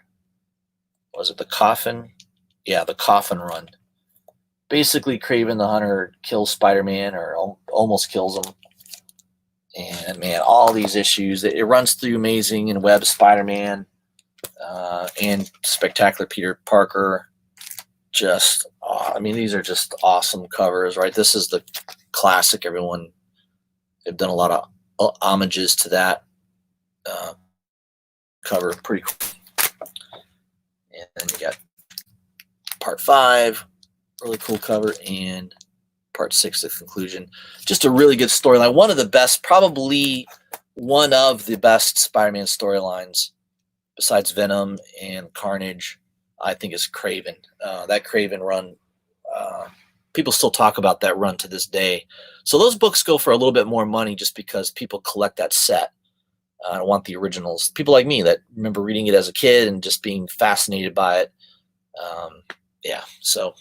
Was it the Coffin? Yeah, the Coffin run. Basically, Kraven the Hunter kills Spider-Man, or almost kills him. And man, all these issues, it runs through Amazing and Web Spider-Man and Spectacular Peter Parker. Just, I mean, these are just awesome covers, right? This is the classic. Everyone, they've done a lot of homages to that cover. Pretty cool. And then you got part 5, really cool cover, and part 6, the conclusion. Just a really good storyline. One of the best, probably one of the best Spider-Man storylines, besides Venom and Carnage, I think is Kraven. That Kraven run, people still talk about that run to this day. So those books go for a little bit more money just because people collect that set. I don't want the originals. People like me that remember reading it as a kid and just being fascinated by it. Yeah, so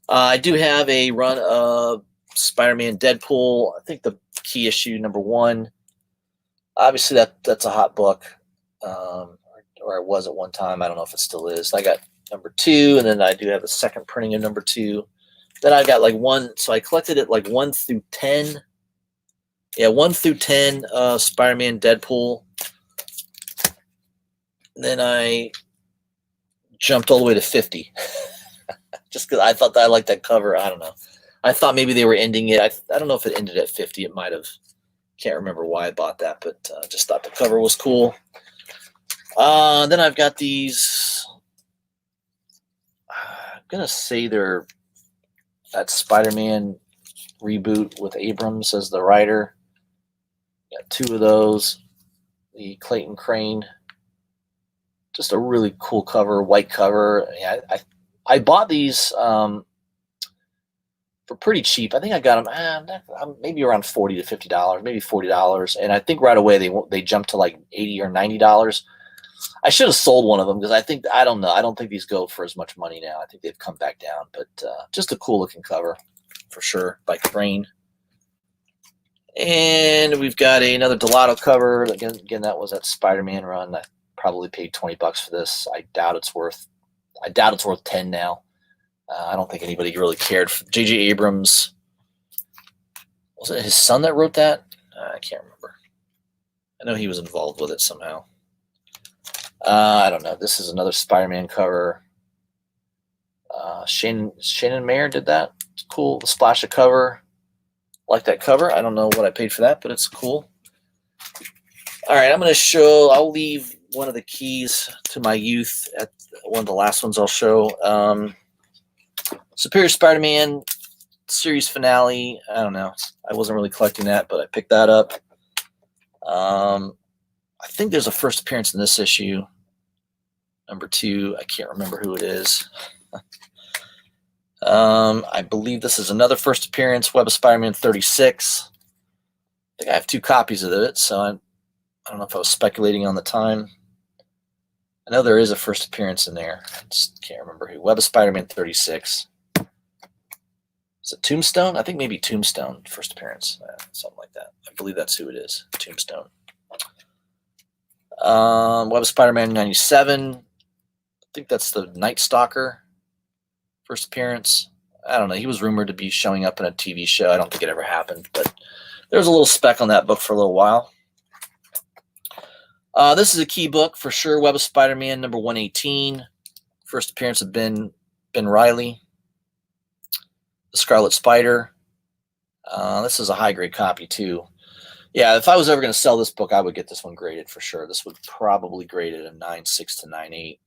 I do have a run of Spider-Man Deadpool. I think the key issue, number 1. Obviously, that's a hot book, or it was at one time. I don't know if it still is. I got number 2, and then I do have a second printing of number 2. Then I got like 1, so I collected it like 1 through 10. Yeah, 1 through 10, Spider-Man Deadpool. And then I jumped all the way to 50. Just because I thought that I liked that cover. I don't know. I thought maybe they were ending it. I don't know if it ended at 50. It might have. Can't remember why I bought that, but just thought the cover was cool. Then I've got these. I'm going to say they're that Spider-Man reboot with Abrams as the writer. Got 2 of those. The Clayton Crane. Just a really cool cover, white cover. Yeah, I bought these for pretty cheap. I think I got them maybe around $40 to $50, maybe $40. And I think right away they jumped to like $80 or $90. I should have sold one of them because I don't know. I don't think these go for as much money now. I think they've come back down. But just a cool looking cover for sure by Crane. And we've got another Delato cover. Again, that was that Spider-Man run. I probably paid $20 for this. I doubt it's worth 10 now. I don't think anybody really cared. J.J. Abrams, was it his son that wrote that? I can't remember. I know he was involved with it somehow. I don't know. This is another Spider-Man cover. Shannon Mayer did that. It's cool. The splash of cover. Like that cover. I don't know what I paid for that, but it's cool. All right, I'll leave one of the keys to my youth at one of the last ones I'll show. Superior Spider-Man series finale. I don't know. I wasn't really collecting that, but I picked that up. I think there's a first appearance in this issue. Number 2. I can't remember who it is. I believe this is another first appearance, Web of Spider-Man 36. I think I have 2 copies of it, so I don't know if I was speculating on the time. I know there is a first appearance in there. I just can't remember who. Web of Spider-Man 36. Is it Tombstone? I think maybe Tombstone, first appearance. Something like that. I believe that's who it is. Tombstone. Web of Spider-Man 97. I think that's the Night Stalker. First appearance. I don't know. He was rumored to be showing up in a TV show. I don't think it ever happened, but there was a little spec on that book for a little while. This is a key book for sure. Web of Spider-Man number 118. First appearance of Ben Reilly. The Scarlet Spider. This is a high-grade copy, too. Yeah, if I was ever going to sell this book, I would get this one graded for sure. This would probably grade it a 9.6 to 9.8.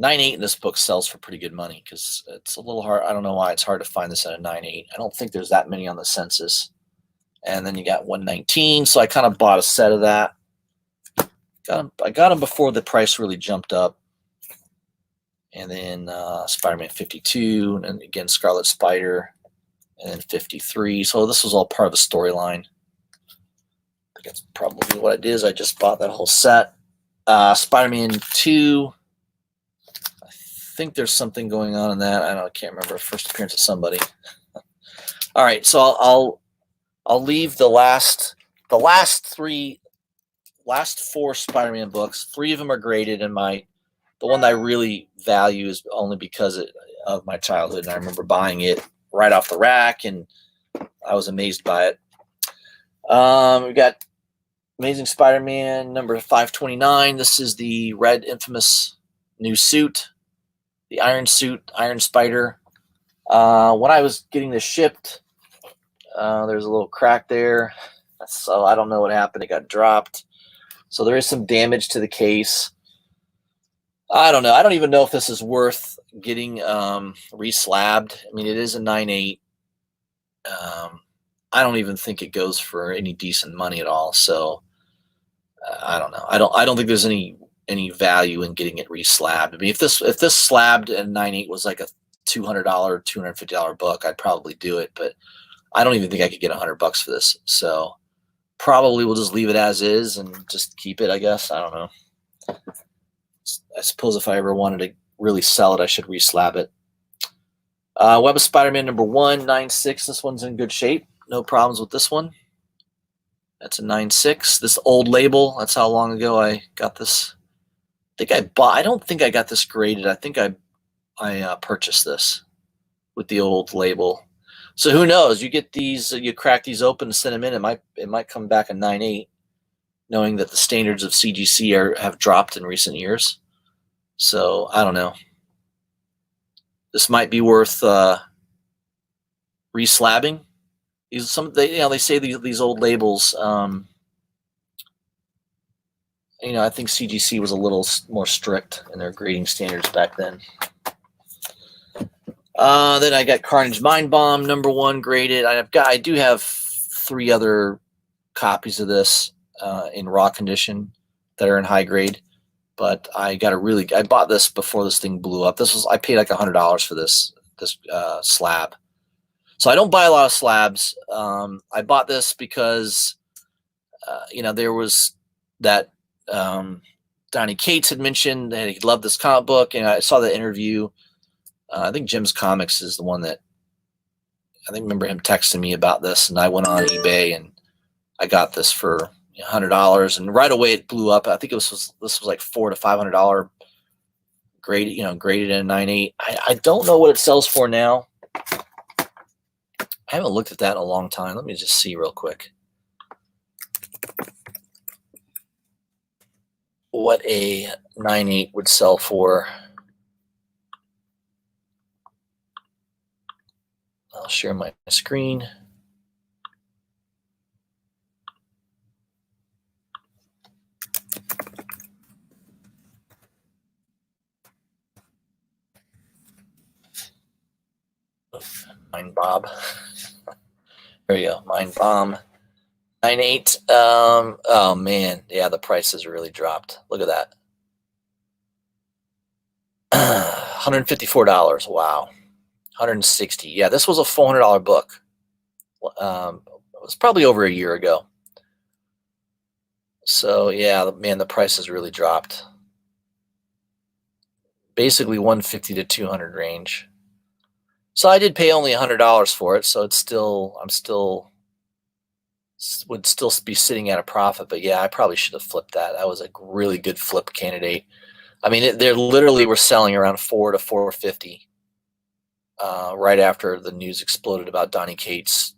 9.8 in this book sells for pretty good money because it's a little hard. I don't know why it's hard to find this at a 9.8. I don't think there's that many on the census. And then you got 119, so I kind of bought a set of that. I got them before the price really jumped up. And then Spider-Man 52, and again Scarlet Spider, and then 53. So this was all part of a storyline. I think that's probably what I did. Is I just bought that whole set. Spider-Man 2. I think there's something going on in that. I can't remember. First appearance of somebody. All right, so I'll leave the last four Spider-Man books. 3 of them are graded, and the one that I really value is only because of my childhood, and I remember buying it right off the rack, and I was amazed by it. We got Amazing Spider-Man number 529. This is the red infamous new suit, the Iron Suit, Iron Spider. When I was getting this shipped, there's a little crack there, so I don't know what happened. It got dropped, so there is some damage to the case. I don't know. I don't even know if this is worth getting reslabbed. I mean, it is a 9.8. I don't even think it goes for any decent money at all. So I don't know. I don't think there's any value in getting it reslabbed. I mean, if this slabbed and 9.8 was like a $200, $250 book, I'd probably do it. But I don't even think I could get $100 for this. So probably we'll just leave it as is and just keep it, I guess. I don't know. I suppose if I ever wanted to really sell it, I should reslab it. Web of Spider-Man number 196. This one's in good shape. No problems with this one. That's a 9.6. This old label. That's how long ago I got this. I don't think I got this graded. I think I purchased this with the old label. So who knows? You get these, you crack these open and send them in. It might come back a 9.8, knowing that the standards of CGC have dropped in recent years. So I don't know. This might be worth reslabbing. They say these old labels. I think CGC was a little more strict in their grading standards back then. Then I got Carnage Mind Bomb number 1 graded. I do have 3 other copies of this in raw condition that are in high grade, but I bought this before this thing blew up. I paid like $100 for this slab. So I don't buy a lot of slabs. I bought this because there was that Donny Cates had mentioned that he loved this comic book, and I saw the interview. I think Jim's Comics is the one that I remember him texting me about this, and I went on eBay and I got this for $100, and right away it blew up. I think this was like $400 to $500 graded in a 9.8. I don't know what it sells for now. I haven't looked at that in a long time. Let me just see real quick what a 9.8 would sell for. I'll share my screen. Mind Bob. There you go. Mind Bomb. 9.8. Oh man, yeah, the price has really dropped. Look at that. $154. Wow. 160. Yeah, this was a $400 book. It was probably over a year ago. So yeah, man, the price has really dropped. Basically 150 to 200 range. So I did pay only $100 for it, so would still be sitting at a profit. But yeah, I probably should have flipped that. That was a really good flip candidate. I mean, they literally were selling around $400 to $450 right after the news exploded about Donny Cates,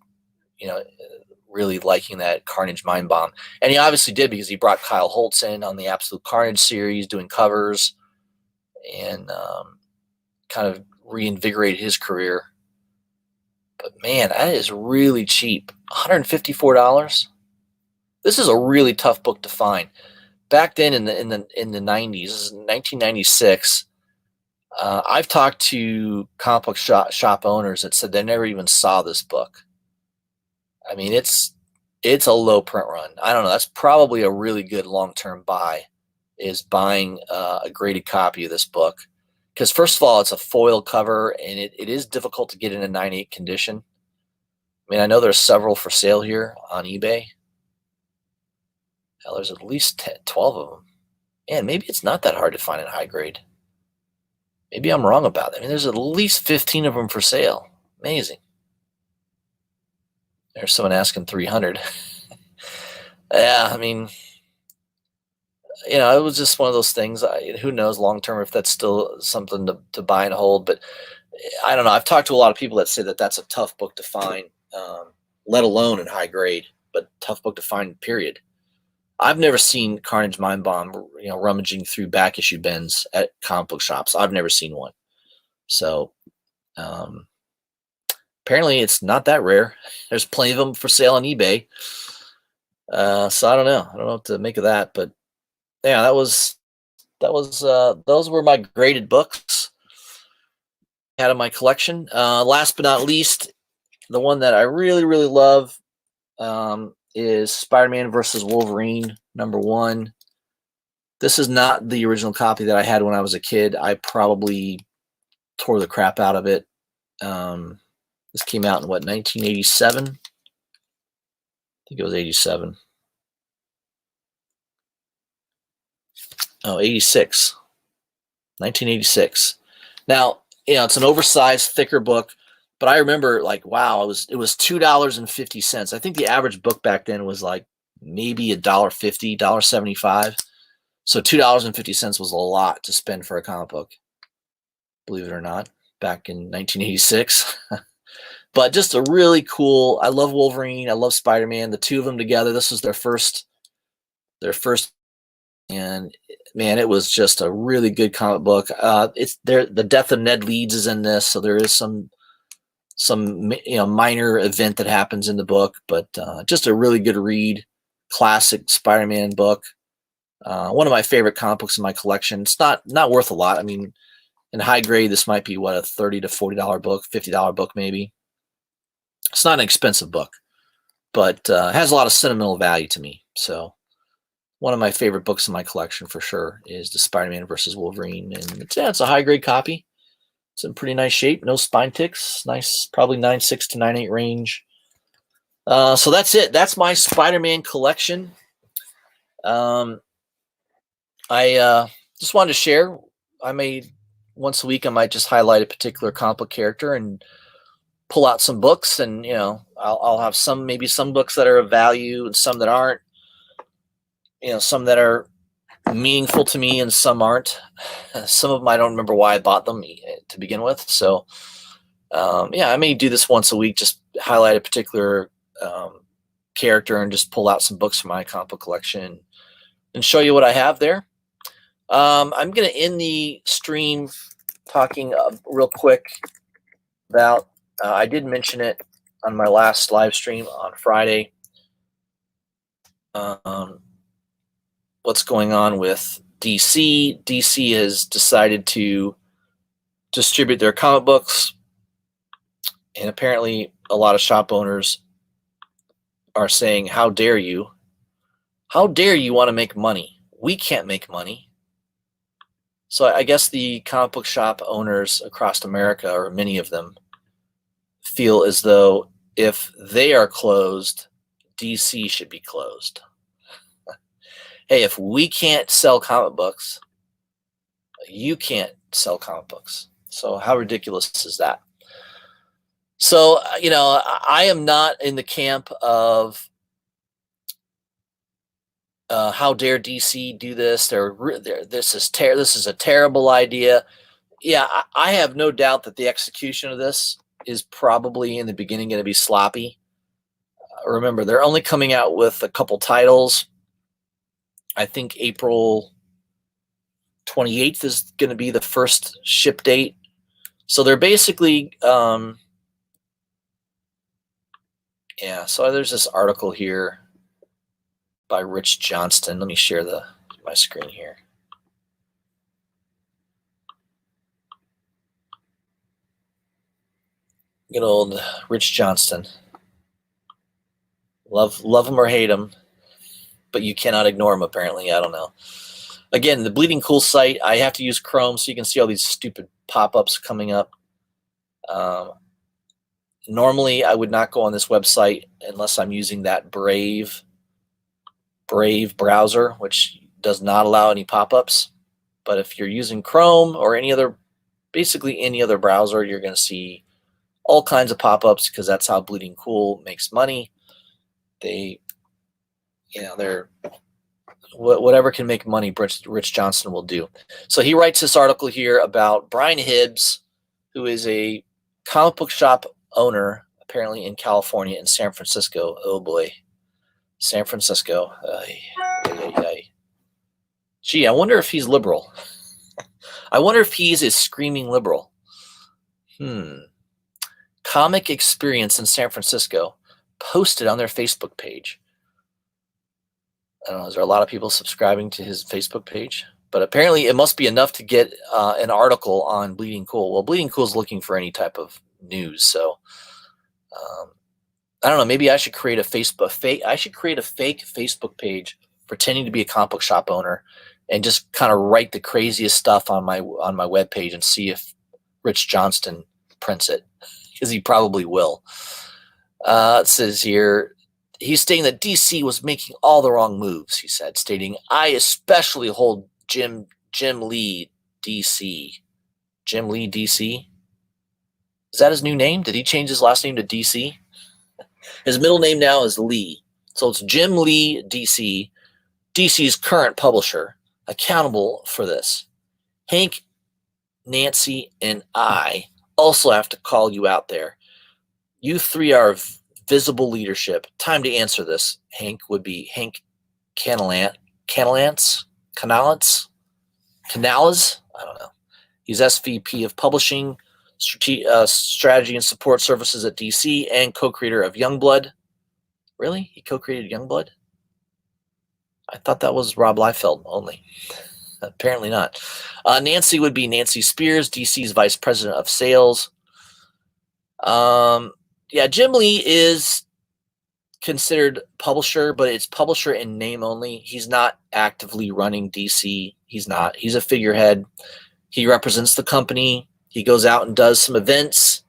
really liking that Carnage Mind Bomb. And he obviously did, because he brought Kyle Holtz in on the Absolute Carnage series doing covers and kind of reinvigorated his career. But man, that is really cheap. $154. This is a really tough book to find. Back then in the 90s, this is 1996. I've talked to comic book shop owners that said they never even saw this book. I mean, it's a low print run. I don't know. That's probably a really good long-term buy, is buying a graded copy of this book. Because first of all, it's a foil cover, and it is difficult to get in a 9.8 condition. mean, I know there's several for sale here on eBay. Hell, there's at least 10, 12 of them. Man, maybe it's not that hard to find in high grade. Maybe I'm wrong about that. I mean, there's at least 15 of them for sale. Amazing. There's someone asking 300. Yeah, I mean, it was just one of those things. Who knows long term if that's still something to buy and hold. But I don't know. I've talked to a lot of people that say that that's a tough book to find, let alone in high grade, but tough book to find, period. I've never seen Carnage Mindbomb, rummaging through back issue bins at comic book shops. I've never seen one. So apparently it's not that rare. There's plenty of them for sale on eBay. So I don't know. I don't know what to make of that. But yeah, those were my graded books out of my collection. Last but not least, the one that I really, really love is Spider-Man versus Wolverine #1. This is not the original copy that I had when I was a kid. I probably tore the crap out of it. This came out in 1987? I think it was 87. Oh, 86. 1986. Now, it's an oversized, thicker book, but I remember wow, it was $2.50. I think the average book back then was like maybe $1.50, $1.75. So $2.50 was a lot to spend for a comic book, believe it or not, back in 1986. But just a really cool. I love Wolverine. I love Spider-Man. The two of them together. This was their first, and man, it was just a really good comic book. It's there. The death of Ned Leeds is in this, so there is some minor event that happens in the book, but just a really good read. Classic Spider-Man book. One of my favorite comic books in my collection. It's not worth a lot. I mean, in high grade, this might be a $30 to $40 book, $50 book maybe. It's not an expensive book, but has a lot of sentimental value to me. So one of my favorite books in my collection for sure is the Spider-Man versus Wolverine. And it's a high grade copy. It's in pretty nice shape. No spine ticks. Nice, probably 9.6 to 9.8 range. So that's it. That's my Spider-Man collection. I just wanted to share. Once a week, I might just highlight a particular comic book character and pull out some books, and I'll have maybe some books that are of value and some that aren't. Some that are meaningful to me and some aren't. Some of them I don't remember why I bought them to begin with. So I may do this once a week, just highlight a particular character and just pull out some books from my comic book collection and show you what I have there. I'm going to end the stream talking real quick about, I did mention it on my last live stream on Friday, what's going on with DC. DC has decided to distribute their comic books, and apparently a lot of shop owners are saying, how dare you? How dare you want to make money? We can't make money. So I guess the comic book shop owners across America, or many of them, feel as though if they are closed, DC should be closed. Hey, if we can't sell comic books, you can't sell comic books. So how ridiculous is that? So, I am not in the camp of how dare DC do this? This is a terrible idea. Yeah, I have no doubt that the execution of this is probably in the beginning going to be sloppy. Remember, they're only coming out with a couple titles. I think April 28th is going to be the first ship date. So they're basically, so there's this article here by Rich Johnston. Let me share my screen here. Good old Rich Johnston. Love him or hate him, but you cannot ignore him, apparently. I don't know. Again, the Bleeding Cool site, I have to use Chrome so you can see all these stupid pop-ups coming up. Normally, I would not go on this website unless I'm using that Brave browser, which does not allow any pop-ups. But if you're using Chrome or basically any other browser, you're going to see all kinds of pop-ups because that's how Bleeding Cool makes money. They're whatever can make money, Rich Johnston will do. So he writes this article here about Brian Hibbs, who is a comic book shop owner, apparently in California, in San Francisco. Oh boy, San Francisco. Gee, I wonder if he's liberal. I wonder if he's a screaming liberal. Comic Experience in San Francisco posted on their Facebook page. I don't know, is there a lot of people subscribing to his Facebook page? But apparently it must be enough to get an article on Bleeding Cool. Well, Bleeding Cool is looking for any type of news. So I don't know, maybe I should create a fake Facebook page pretending to be a comic book shop owner and just kind of write the craziest stuff on my webpage and see if Rich Johnston prints it, because he probably will. It says here, he's stating that DC was making all the wrong moves, he said, stating, I especially hold Jim Lee DC. Jim Lee DC? Is that his new name? Did he change his last name to DC? His middle name now is Lee. So it's Jim Lee DC, DC's current publisher, accountable for this. Hank, Nancy, and I also have to call you out there. You three are visible leadership. Time to answer this, Hank, would be Hank Canalans? I don't know. He's SVP of Publishing, Strategy and Support Services at DC, and co-creator of Youngblood. Really? He co-created Youngblood? I thought that was Rob Liefeld only. Apparently not. Nancy would be Nancy Spears, DC's Vice President of Sales. Jim Lee is considered publisher, but it's publisher in name only. He's not actively running DC. He's not. He's a figurehead. He represents the company. He goes out and does some events.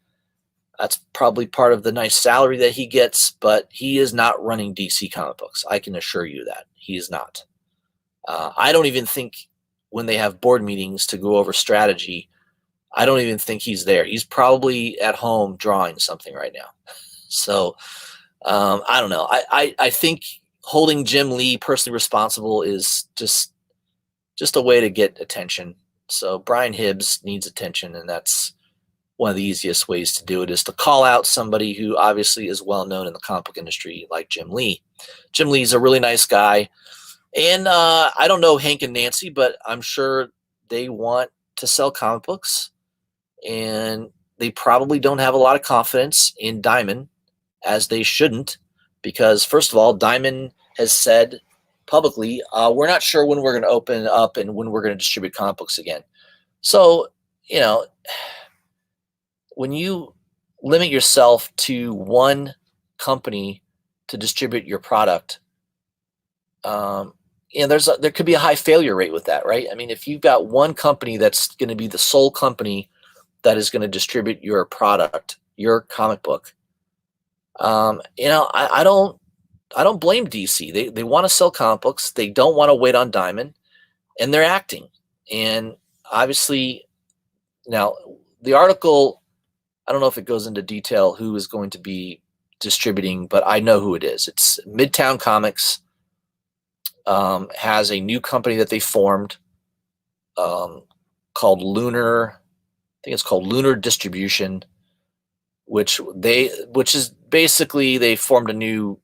That's probably part of the nice salary that he gets, but he is not running DC comic books. I can assure you that. He is not. I don't even think when they have board meetings to go over strategy, I don't even think he's there. He's probably at home drawing something right now. So I don't know. I think holding Jim Lee personally responsible is just a way to get attention. So Brian Hibbs needs attention, and that's one of the easiest ways to do it, is to call out somebody who obviously is well known in the comic book industry, like Jim Lee. Jim Lee's a really nice guy. And I don't know Hank and Nancy, but I'm sure they want to sell comic books, and they probably don't have a lot of confidence in Diamond, as they shouldn't, because first of all, Diamond has said publicly, we're not sure when we're going to open up and when we're going to distribute comic books again. So, when you limit yourself to one company to distribute your product, there could be a high failure rate with that, right? I mean, if you've got one company that's going to be the sole company that is going to distribute your product, your comic book, I don't blame DC. They want to sell comic books. They don't want to wait on Diamond, and they're acting. And obviously, now the article, I don't know if it goes into detail who is going to be distributing, but I know who it is. It's Midtown Comics. Has a new company that they formed called Lunar. I think it's called Lunar Distribution, which is basically they formed a new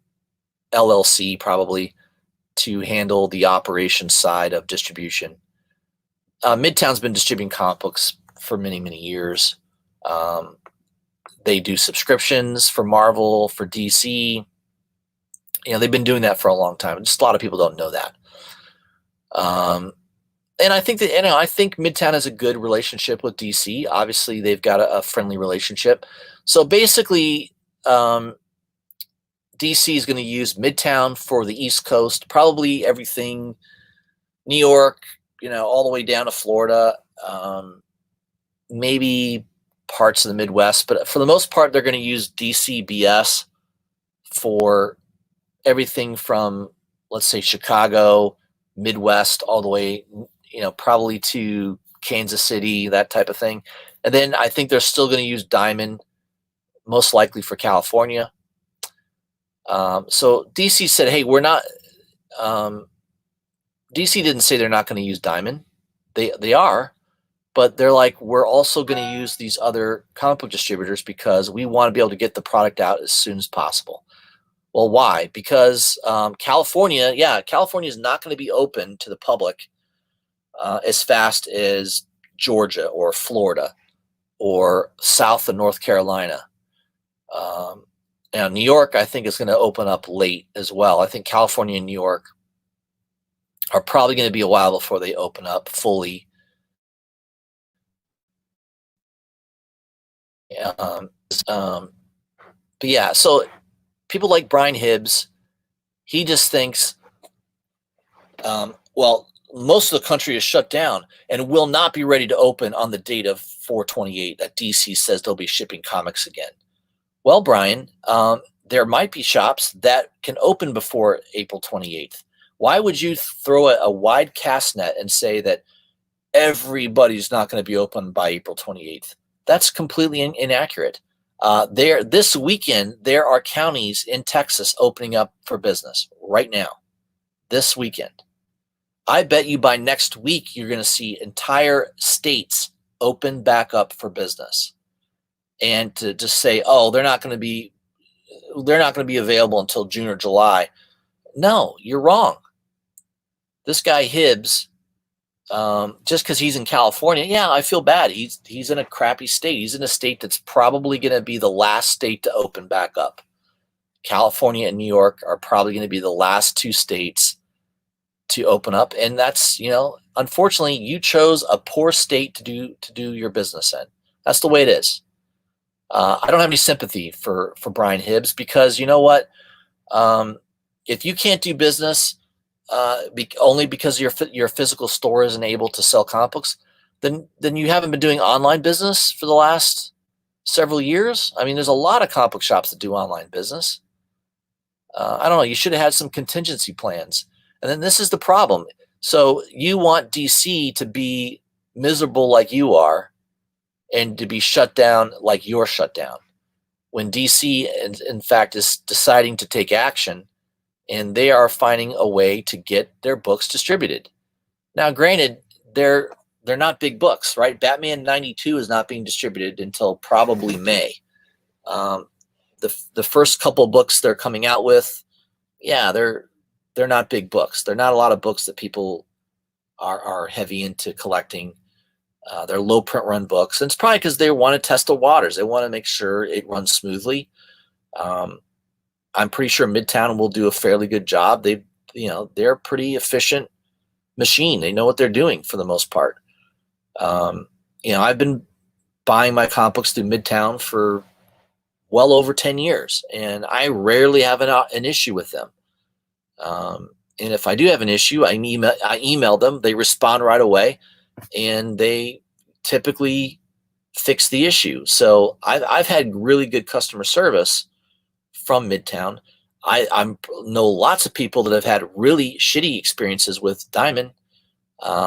LLC probably to handle the operations side of distribution. Midtown's been distributing comic books for many, many years. They do subscriptions for Marvel, for DC. They've been doing that for a long time. Just a lot of people don't know that. And I think that, I think Midtown has a good relationship with DC. Obviously, they've got a friendly relationship. So basically, DC is going to use Midtown for the East Coast, probably everything, New York, all the way down to Florida, maybe parts of the Midwest, but for the most part, they're going to use DCBS for everything from, let's say, Chicago, Midwest, all the way, probably to Kansas City, that type of thing. And then I think they're still going to use Diamond, most likely for California. So DC said, hey, we're not. DC didn't say they're not going to use Diamond. They are, but they're like, we're also going to use these other comic book distributors because we want to be able to get the product out as soon as possible. Well, why? Because California is not going to be open to the public as fast as Georgia or Florida or south of North Carolina. New York, I think, is going to open up late as well. I think California and New York are probably going to be a while before they open up fully. But yeah, so people like Brian Hibbs, he just thinks, well, most of the country is shut down and will not be ready to open on the date of 4/28 that DC says they'll be shipping comics again. Well, Brian, there might be shops that can open before April 28th. Why would you throw a wide cast net and say that everybody's not going to be open by April 28th? That's completely inaccurate. This weekend, there are counties in Texas opening up for business right now, this weekend. I bet you by next week, you're going to see entire states open back up for business. And to just say, oh, they're not going to be available until June or July. No, you're wrong. This guy Hibbs, just because he's in California, yeah, I feel bad. He's in a crappy state. He's in a state that's probably going to be the last state to open back up. California and New York are probably going to be the last two states to open up, and that's, unfortunately, you chose a poor state to do your business in. That's the way it is. I don't have any sympathy for Brian Hibbs because you know what? If you can't do business only because your physical store isn't able to sell comic books, then you haven't been doing online business for the last several years. I mean, there's a lot of comic book shops that do online business. I don't know. You should have had some contingency plans. And then this is the problem. So you want DC to be miserable like you are and to be shut down like you're shut down, when DC, in fact, is deciding to take action, and they are finding a way to get their books distributed. Now, granted, they're not big books, right? Batman 92 is not being distributed until probably May. The first couple of books they're coming out with, yeah, they're not big books. They're not a lot of books that people are heavy into collecting. They're low print run books, and it's probably because they want to test the waters. They want to make sure it runs smoothly. I'm pretty sure Midtown will do a fairly good job. They're a pretty efficient machine. They know what they're doing for the most part. I've been buying my comic books through Midtown for well over 10 years, and I rarely have an issue with them. And if I do have an issue, I email them. They respond right away, and they typically fix the issue. So I've had really good customer service from Midtown. I know lots of people that have had really shitty experiences with Diamond.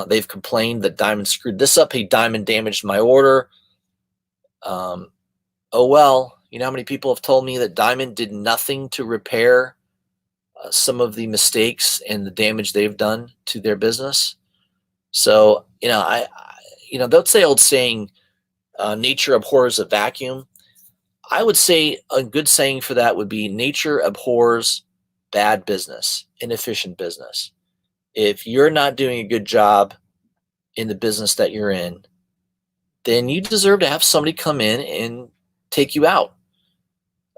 They've complained that Diamond screwed this up. Hey, Diamond damaged my order. Oh, well, you know how many people have told me that Diamond did nothing to repair some of the mistakes and the damage they've done to their business? So, don't say old saying, nature abhors a vacuum. I would say a good saying for that would be nature abhors bad business, inefficient business. If you're not doing a good job in the business that you're in, then you deserve to have somebody come in and take you out.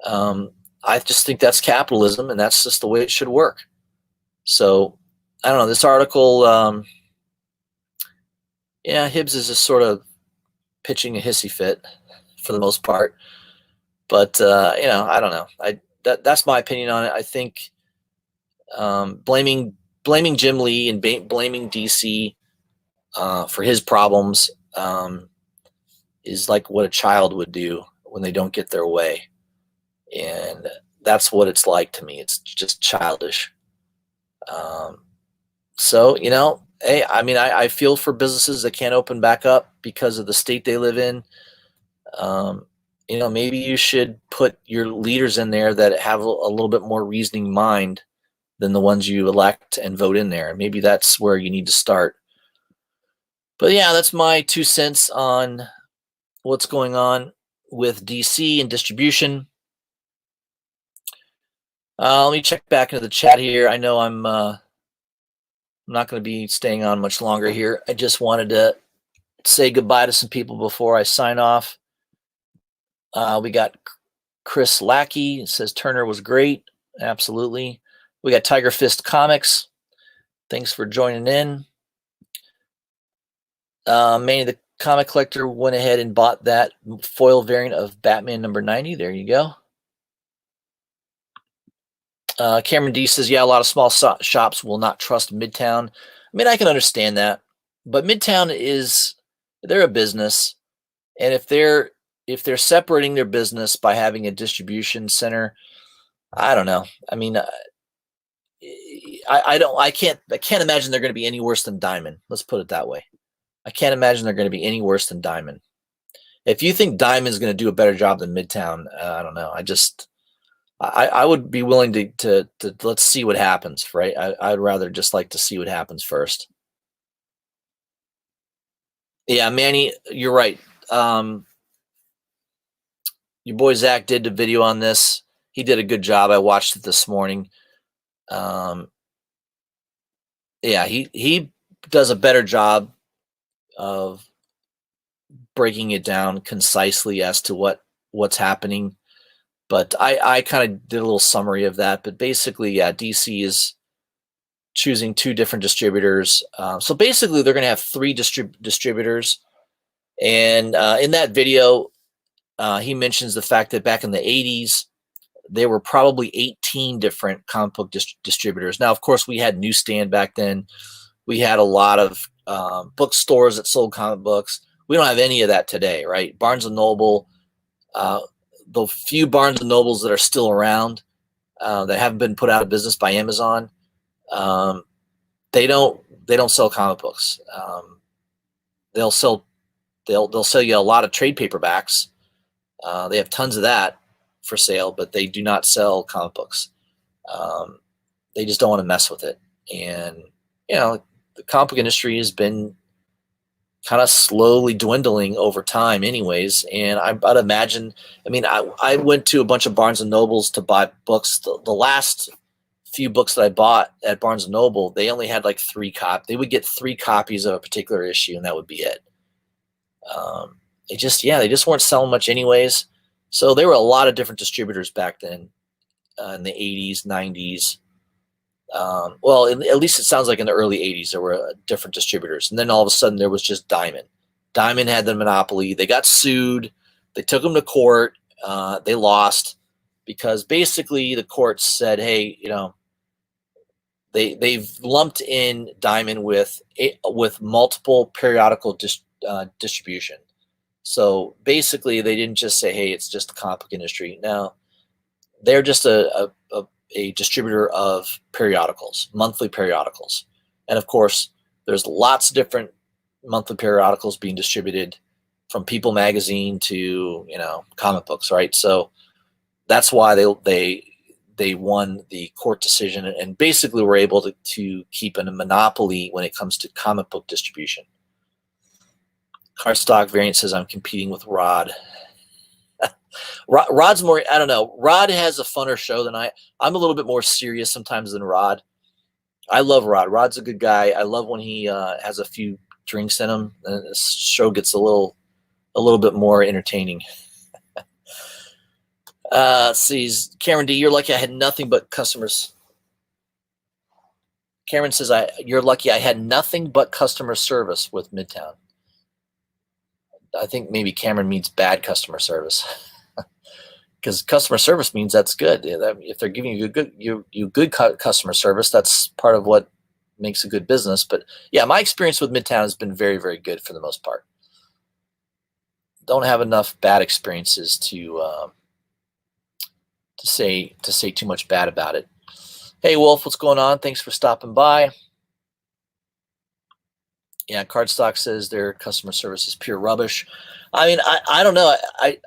I just think that's capitalism, and that's just the way it should work. So, I don't know. This article, Hibbs is just sort of pitching a hissy fit for the most part. But, I don't know. That's my opinion on it. I think blaming Jim Lee and blaming DC for his problems, is like what a child would do when they don't get their way. And that's what it's like to me. It's just childish. Um, so, hey, I mean, I feel for businesses that can't open back up because of the state they live in. Um, maybe you should put your leaders in there that have a little bit more reasoning mind than the ones you elect and vote in there. Maybe that's where you need to start. But yeah, that's my 2 cents on what's going on with DC and distribution. Let me check back into the chat here. I know I'm not going to be staying on much longer here. I just wanted to say goodbye to some people before I sign off. We got Chris Lackey says Turner was great. Absolutely. We got Tiger Fist Comics. Thanks for joining in. Manny the Comic Collector went ahead and bought that foil variant of Batman number 90. There you go. Cameron D says, yeah, a lot of small shops will not trust Midtown. I mean, I can understand that, but Midtown they're a business, and if they're separating their business by having a distribution center, I don't know. I mean, I can't imagine they're going to be any worse than Diamond. Let's put it that way. I can't imagine they're going to be any worse than Diamond. If you think Diamond is going to do a better job than Midtown, I don't know. I would be willing to let's see what happens, right? I'd rather just like to see what happens first. Yeah, Manny, you're right. Your boy Zach did the video on this. He did a good job. I watched it this morning. Yeah, he does a better job of breaking it down concisely as to what's happening. But I kind of did a little summary of that. But basically, yeah, DC is choosing 2 different distributors. So basically, they're going to have 3 distributors. And in that video, he mentions the fact that back in the 80s, there were probably 18 different comic book distributors. Now, of course, we had Newsstand back then. We had a lot of bookstores that sold comic books. We don't have any of that today, right? Barnes & Noble, the few Barnes & Nobles that are still around that haven't been put out of business by Amazon, they don't sell comic books. They'll sell you a lot of trade paperbacks. They have tons of that for sale, but they do not sell comic books. They just don't want to mess with it. And the comic book industry has been kind of slowly dwindling over time anyways. And I'd imagine, I mean, I went to a bunch of Barnes & Nobles to buy books. The last few books that I bought at Barnes & Noble, they only had like 3 copies. They would get 3 copies of a particular issue, and that would be it. They just weren't selling much anyways. So there were a lot of different distributors back then in the 80s, 90s. Well, at least it sounds like in the early 80s, there were different distributors. And then all of a sudden there was just Diamond. Diamond had the monopoly. They got sued. They took them to court. They lost because basically the court said, hey, they've lumped in Diamond with multiple periodical distribution. So basically they didn't just say, hey, it's just the comic book industry. No, they're just a distributor of periodicals, monthly periodicals. And of course, there's lots of different monthly periodicals being distributed, from People magazine to, comic books, right? So that's why they won the court decision and basically were able to keep a monopoly when it comes to comic book distribution. Cardstock Variant says, I'm competing with Rod. Rod's more, I don't know. Rod has a funner show than I'm a little bit more serious sometimes than Rod. I love Rod. Rod's a good guy. I love when he has a few drinks in him, and the show gets a little bit more entertaining. See, Cameron D, you're lucky I had nothing but customers. Cameron says, you're lucky I had nothing but customer service with Midtown. I think maybe Cameron means bad customer service. Because customer service means that's good. If they're giving you good customer service, that's part of what makes a good business. But yeah, my experience with Midtown has been very, very good for the most part. don't have enough bad experiences to say too much bad about it. Hey Wolf, what's going on? Thanks for stopping by. Yeah, Cardstock says their customer service is pure rubbish. I mean, I don't know.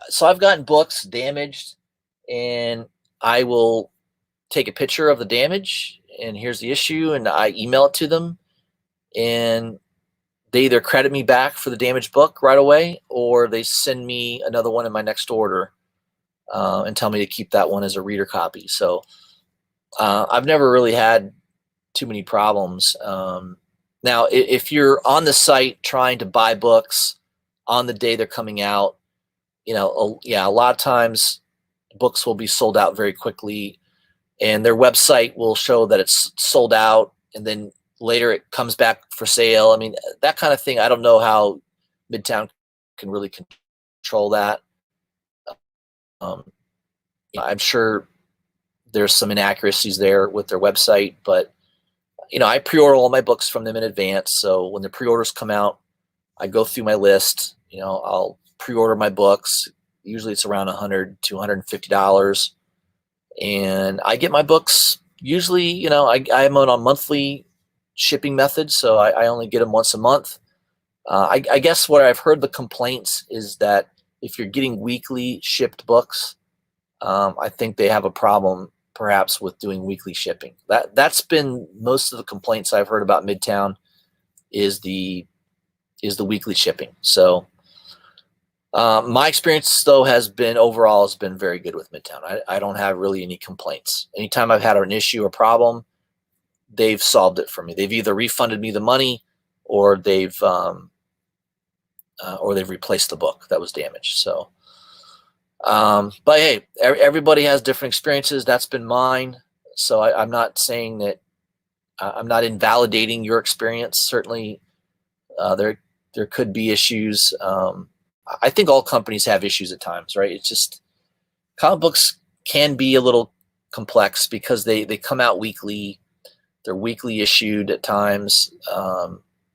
So I've gotten books damaged, and I will take a picture of the damage, and here's the issue, and I email it to them, and they either credit me back for the damaged book right away, or they send me another one in my next order and tell me to keep that one as a reader copy. So I've never really had too many problems. Now, if you're on the site trying to buy books on the day they're coming out, a lot of times books will be sold out very quickly, and their website will show that it's sold out, and then later it comes back for sale. I mean, that kind of thing. I don't know how Midtown can really control that. I'm sure there's some inaccuracies there with their website, but I pre-order all my books from them in advance. So when the pre-orders come out, I go through my list. I'll pre-order my books. Usually it's around $100 to $150, and I get my books. Usually, I'm on a monthly shipping method, so I only get them once a month. I guess what I've heard the complaints is that if you're getting weekly shipped books, I think they have a problem perhaps with doing weekly shipping. That's been most of the complaints I've heard about Midtown is the weekly shipping. So my experience though has been very good with Midtown. I don't have really any complaints. Anytime I've had an issue or problem, they've solved it for me. They've either refunded me the money or they've replaced the book that was damaged. So but hey, everybody has different experiences. That's been mine. So I'm not saying that I'm not invalidating your experience. Certainly, there could be issues. I think all companies have issues at times, right? It's just comic books can be a little complex because they come out weekly. They're weekly issued at times.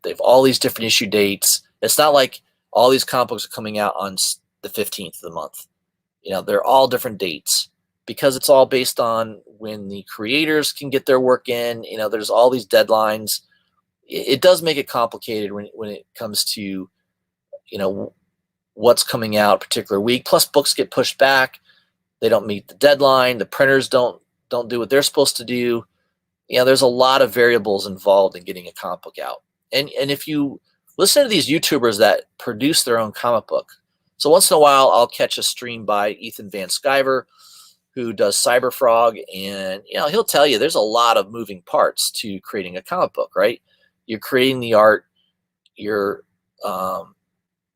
They have all these different issue dates. It's not like all these comic books are coming out on the 15th of the month. They're all different dates because it's all based on when the creators can get their work in. There's all these deadlines. It does make it complicated when it comes to, what's coming out a particular week. Plus, books get pushed back. They don't meet the deadline. The printers don't do what they're supposed to do. There's a lot of variables involved in getting a comic book out. And if you listen to these YouTubers that produce their own comic book, so once in a while, I'll catch a stream by Ethan Van Sciver, who does Cyberfrog, and he'll tell you there's a lot of moving parts to creating a comic book, right? You're creating the art,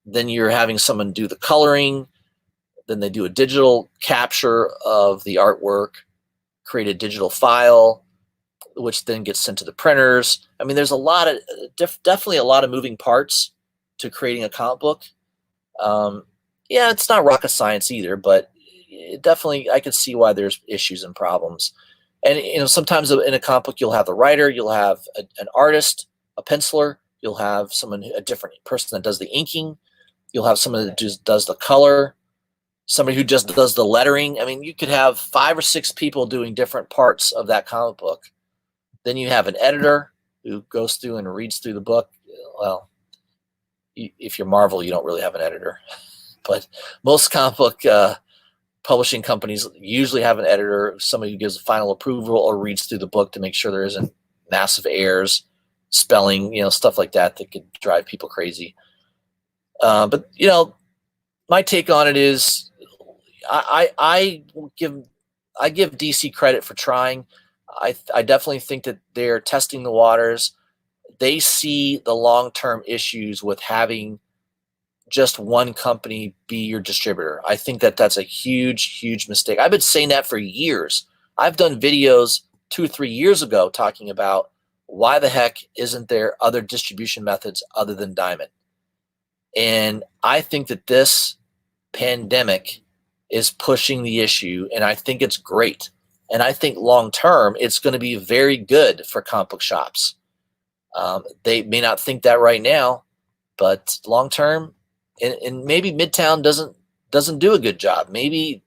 then you're having someone do the coloring, then they do a digital capture of the artwork, create a digital file, which then gets sent to the printers. I mean, there's a lot of definitely a lot of moving parts to creating a comic book. Yeah, it's not rocket science either, but definitely I can see why there's issues and problems. And sometimes in a comic book you'll have the writer, you'll have an artist, a penciler, you'll have a different person that does the inking, you'll have someone that just does the color, somebody who just does the lettering. I mean, you could have 5 or 6 people doing different parts of that comic book. Then you have an editor who goes through and reads through the book. Well, if you're Marvel, you don't really have an editor. But most comic book publishing companies usually have an editor, somebody who gives a final approval or reads through the book to make sure there isn't massive errors, spelling, stuff like that could drive people crazy. But my take on it is, I give DC credit for trying. I definitely think that they're testing the waters. They see the long-term issues with having just one company be your distributor. I think that that's a huge, huge mistake. I've been saying that for years. I've done videos 2 or 3 years ago talking about why the heck isn't there other distribution methods other than Diamond. And I think that this pandemic is pushing the issue, and I think it's great. And I think long term, it's going to be very good for comic book shops. They may not think that right now, but long term, and maybe Midtown doesn't do a good job. Maybe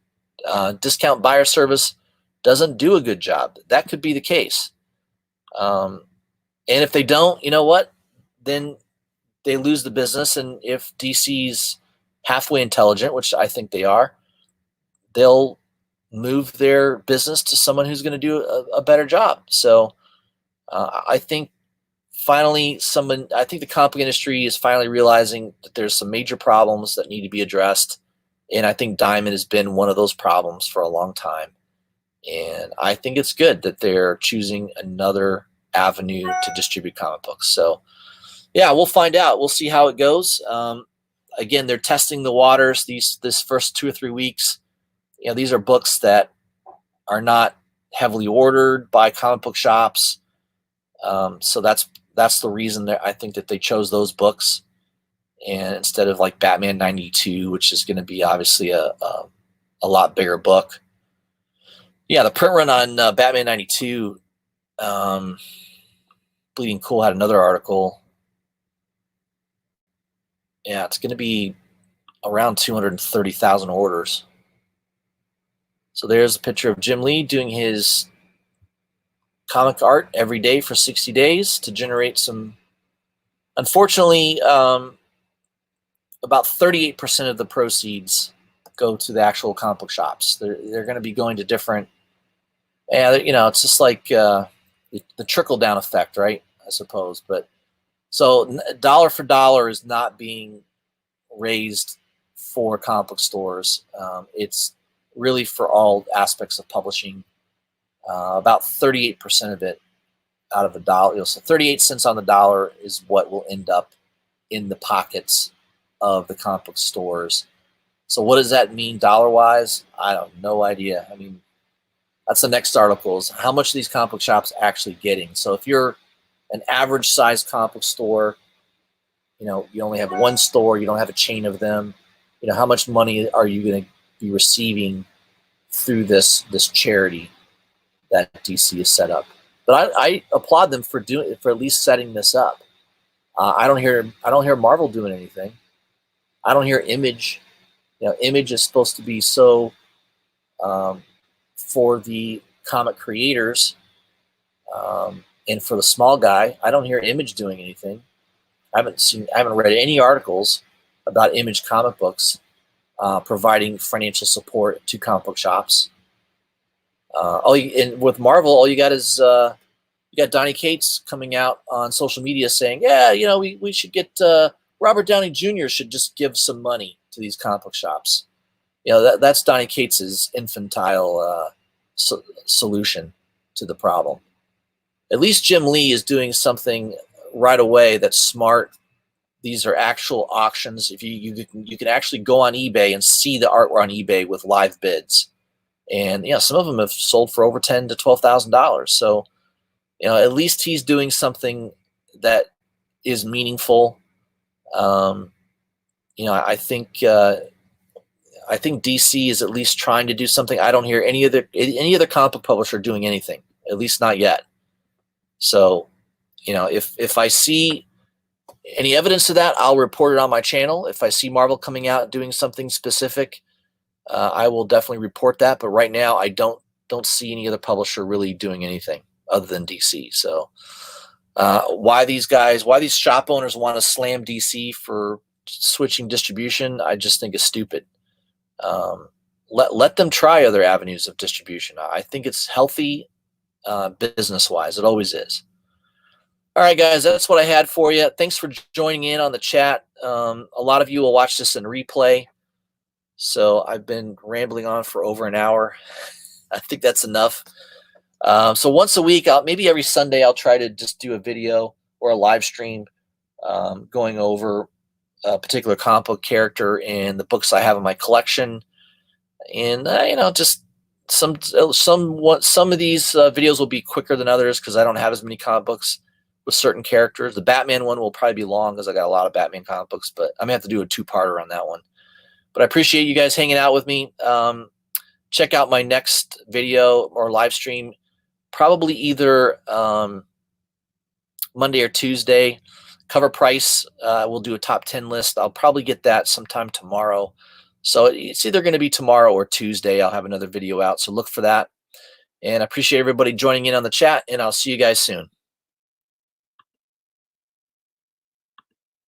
Discount Buyer Service doesn't do a good job. That could be the case. And if they don't, you know what? Then they lose the business. And if DC's halfway intelligent, which I think they are, they'll move their business to someone who's going to do a better job. So I think finally I think the comic book industry is finally realizing that there's some major problems that need to be addressed. And I think Diamond has been one of those problems for a long time. And I think it's good that they're choosing another avenue to distribute comic books. So yeah, we'll find out. We'll see how it goes. Again, they're testing the waters this first 2 or 3 weeks. You know, these are books that are not heavily ordered by comic book shops. So that's the reason that I think that they chose those books, and instead of like Batman 92, which is going to be obviously a lot bigger book. Yeah, the print run on Batman 92, Bleeding Cool had another article. Yeah, it's going to be around 230,000 orders. So there's a picture of Jim Lee doing his comic art every day for 60 days to generate some. Unfortunately, about 38% of the proceeds go to the actual comic book shops. They're going to be going to different. Yeah, you know, it's just like the trickle down effect, right? I suppose. But so dollar for dollar is not being raised for comic book stores. It's really for all aspects of publishing. About 38% of it out of a dollar. You know, so 38 cents on the dollar is what will end up in the pockets of the comic book stores. So what does that mean dollar-wise? I have no idea. I mean, that's the next article is how much are these comic book shops actually getting? So if you're an average size comic book store, you know, you only have one store, you don't have a chain of them, you know, how much money are you going to be receiving through this charity that DC has set up? But I applaud them for at least setting this up. I don't hear Marvel doing anything. I don't hear Image. You know, Image is supposed to be so for the comic creators and for the small guy. I don't hear Image doing anything. I haven't read any articles about Image comic books providing financial support to comic book shops. And with Marvel, all you got is you got Donny Cates coming out on social media saying, yeah, you know, we should get Robert Downey Jr. should just give some money to these comic book shops. You know, that's Donny Cates' infantile solution to the problem. At least Jim Lee is doing something right away that's smart. These are actual auctions. If you can actually go on eBay and see the artwork on eBay with live bids. And you know, some of them have sold for over $10,000 to $12,000. So, you know, at least he's doing something that is meaningful. You know, I think DC is at least trying to do something. I don't hear any other comic book publisher doing anything, at least not yet. So, you know, if I see any evidence of that, I'll report it on my channel. If I see Marvel coming out doing something specific, I will definitely report that. But right now, I don't see any other publisher really doing anything other than DC. So why these shop owners want to slam DC for switching distribution, I just think is stupid. Let them try other avenues of distribution. I think it's healthy business-wise. It always is. All right, guys, that's what I had for you. Thanks for joining in on the chat. A lot of you will watch this in replay. So I've been rambling on for over an hour. I think that's enough. So once a week, maybe every Sunday, I'll try to just do a video or a live stream going over a particular comic book character and the books I have in my collection. And, you know, just some of these videos will be quicker than others because I don't have as many comic books with certain characters. The Batman one will probably be long because I got a lot of Batman comic books, but I'm going to have to do a two-parter on that one. But I appreciate you guys hanging out with me. Check out my next video or live stream, probably either Monday or Tuesday. Cover price, we'll do a top 10 list. I'll probably get that sometime tomorrow. So it's either going to be tomorrow or Tuesday. I'll have another video out. So look for that. And I appreciate everybody joining in on the chat, and I'll see you guys soon.